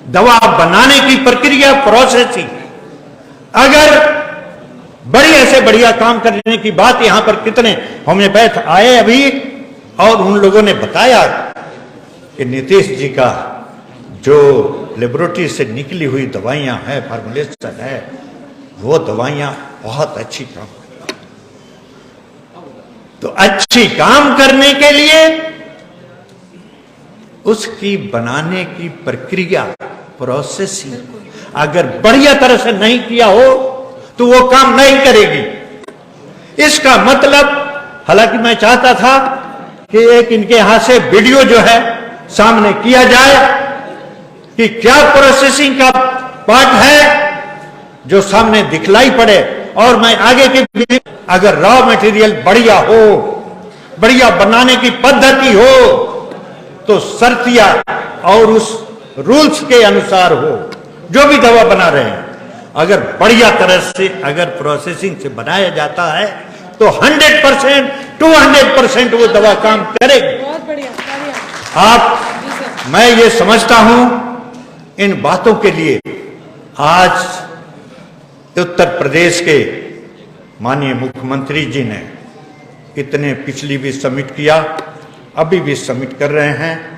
दवा बनाने की प्रक्रिया, प्रोसेसिंग। अगर बड़ी ऐसे बढ़िया काम करने की बात, यहां पर कितने होम्योपैथ आए अभी और उन लोगों ने बताया कि नीतीश जी का जो लेबोरेटरी से निकली हुई दवाइयां हैं, फार्मुलेशन है, वो दवाइयां बहुत अच्छी काम करती। तो अच्छी काम करने के लिए उसकी बनाने की प्रक्रिया, प्रोसेसिंग अगर बढ़िया तरह से नहीं किया हो तो वो काम नहीं करेगी। इसका मतलब, हालांकि मैं चाहता था कि एक इनके यहां से वीडियो जो है सामने किया जाए कि क्या प्रोसेसिंग का पार्ट है जो सामने दिखलाई पड़े, और मैं आगे की अगर रॉ मटेरियल बढ़िया हो, बढ़िया बनाने की पद्धति हो, तो शर्तिया और उस रूल्स के अनुसार हो जो भी दवा बना रहे हैं, अगर बढ़िया तरह से अगर प्रोसेसिंग से बनाया जाता है तो 100%, 200% वो दवा काम करेगी। बहुत बढ़िया। मैं ये समझता हूं इन बातों के लिए आज उत्तर प्रदेश के माननीय मुख्यमंत्री जी ने इतने पिछली भी समिट किया, अभी भी समिट कर रहे हैं।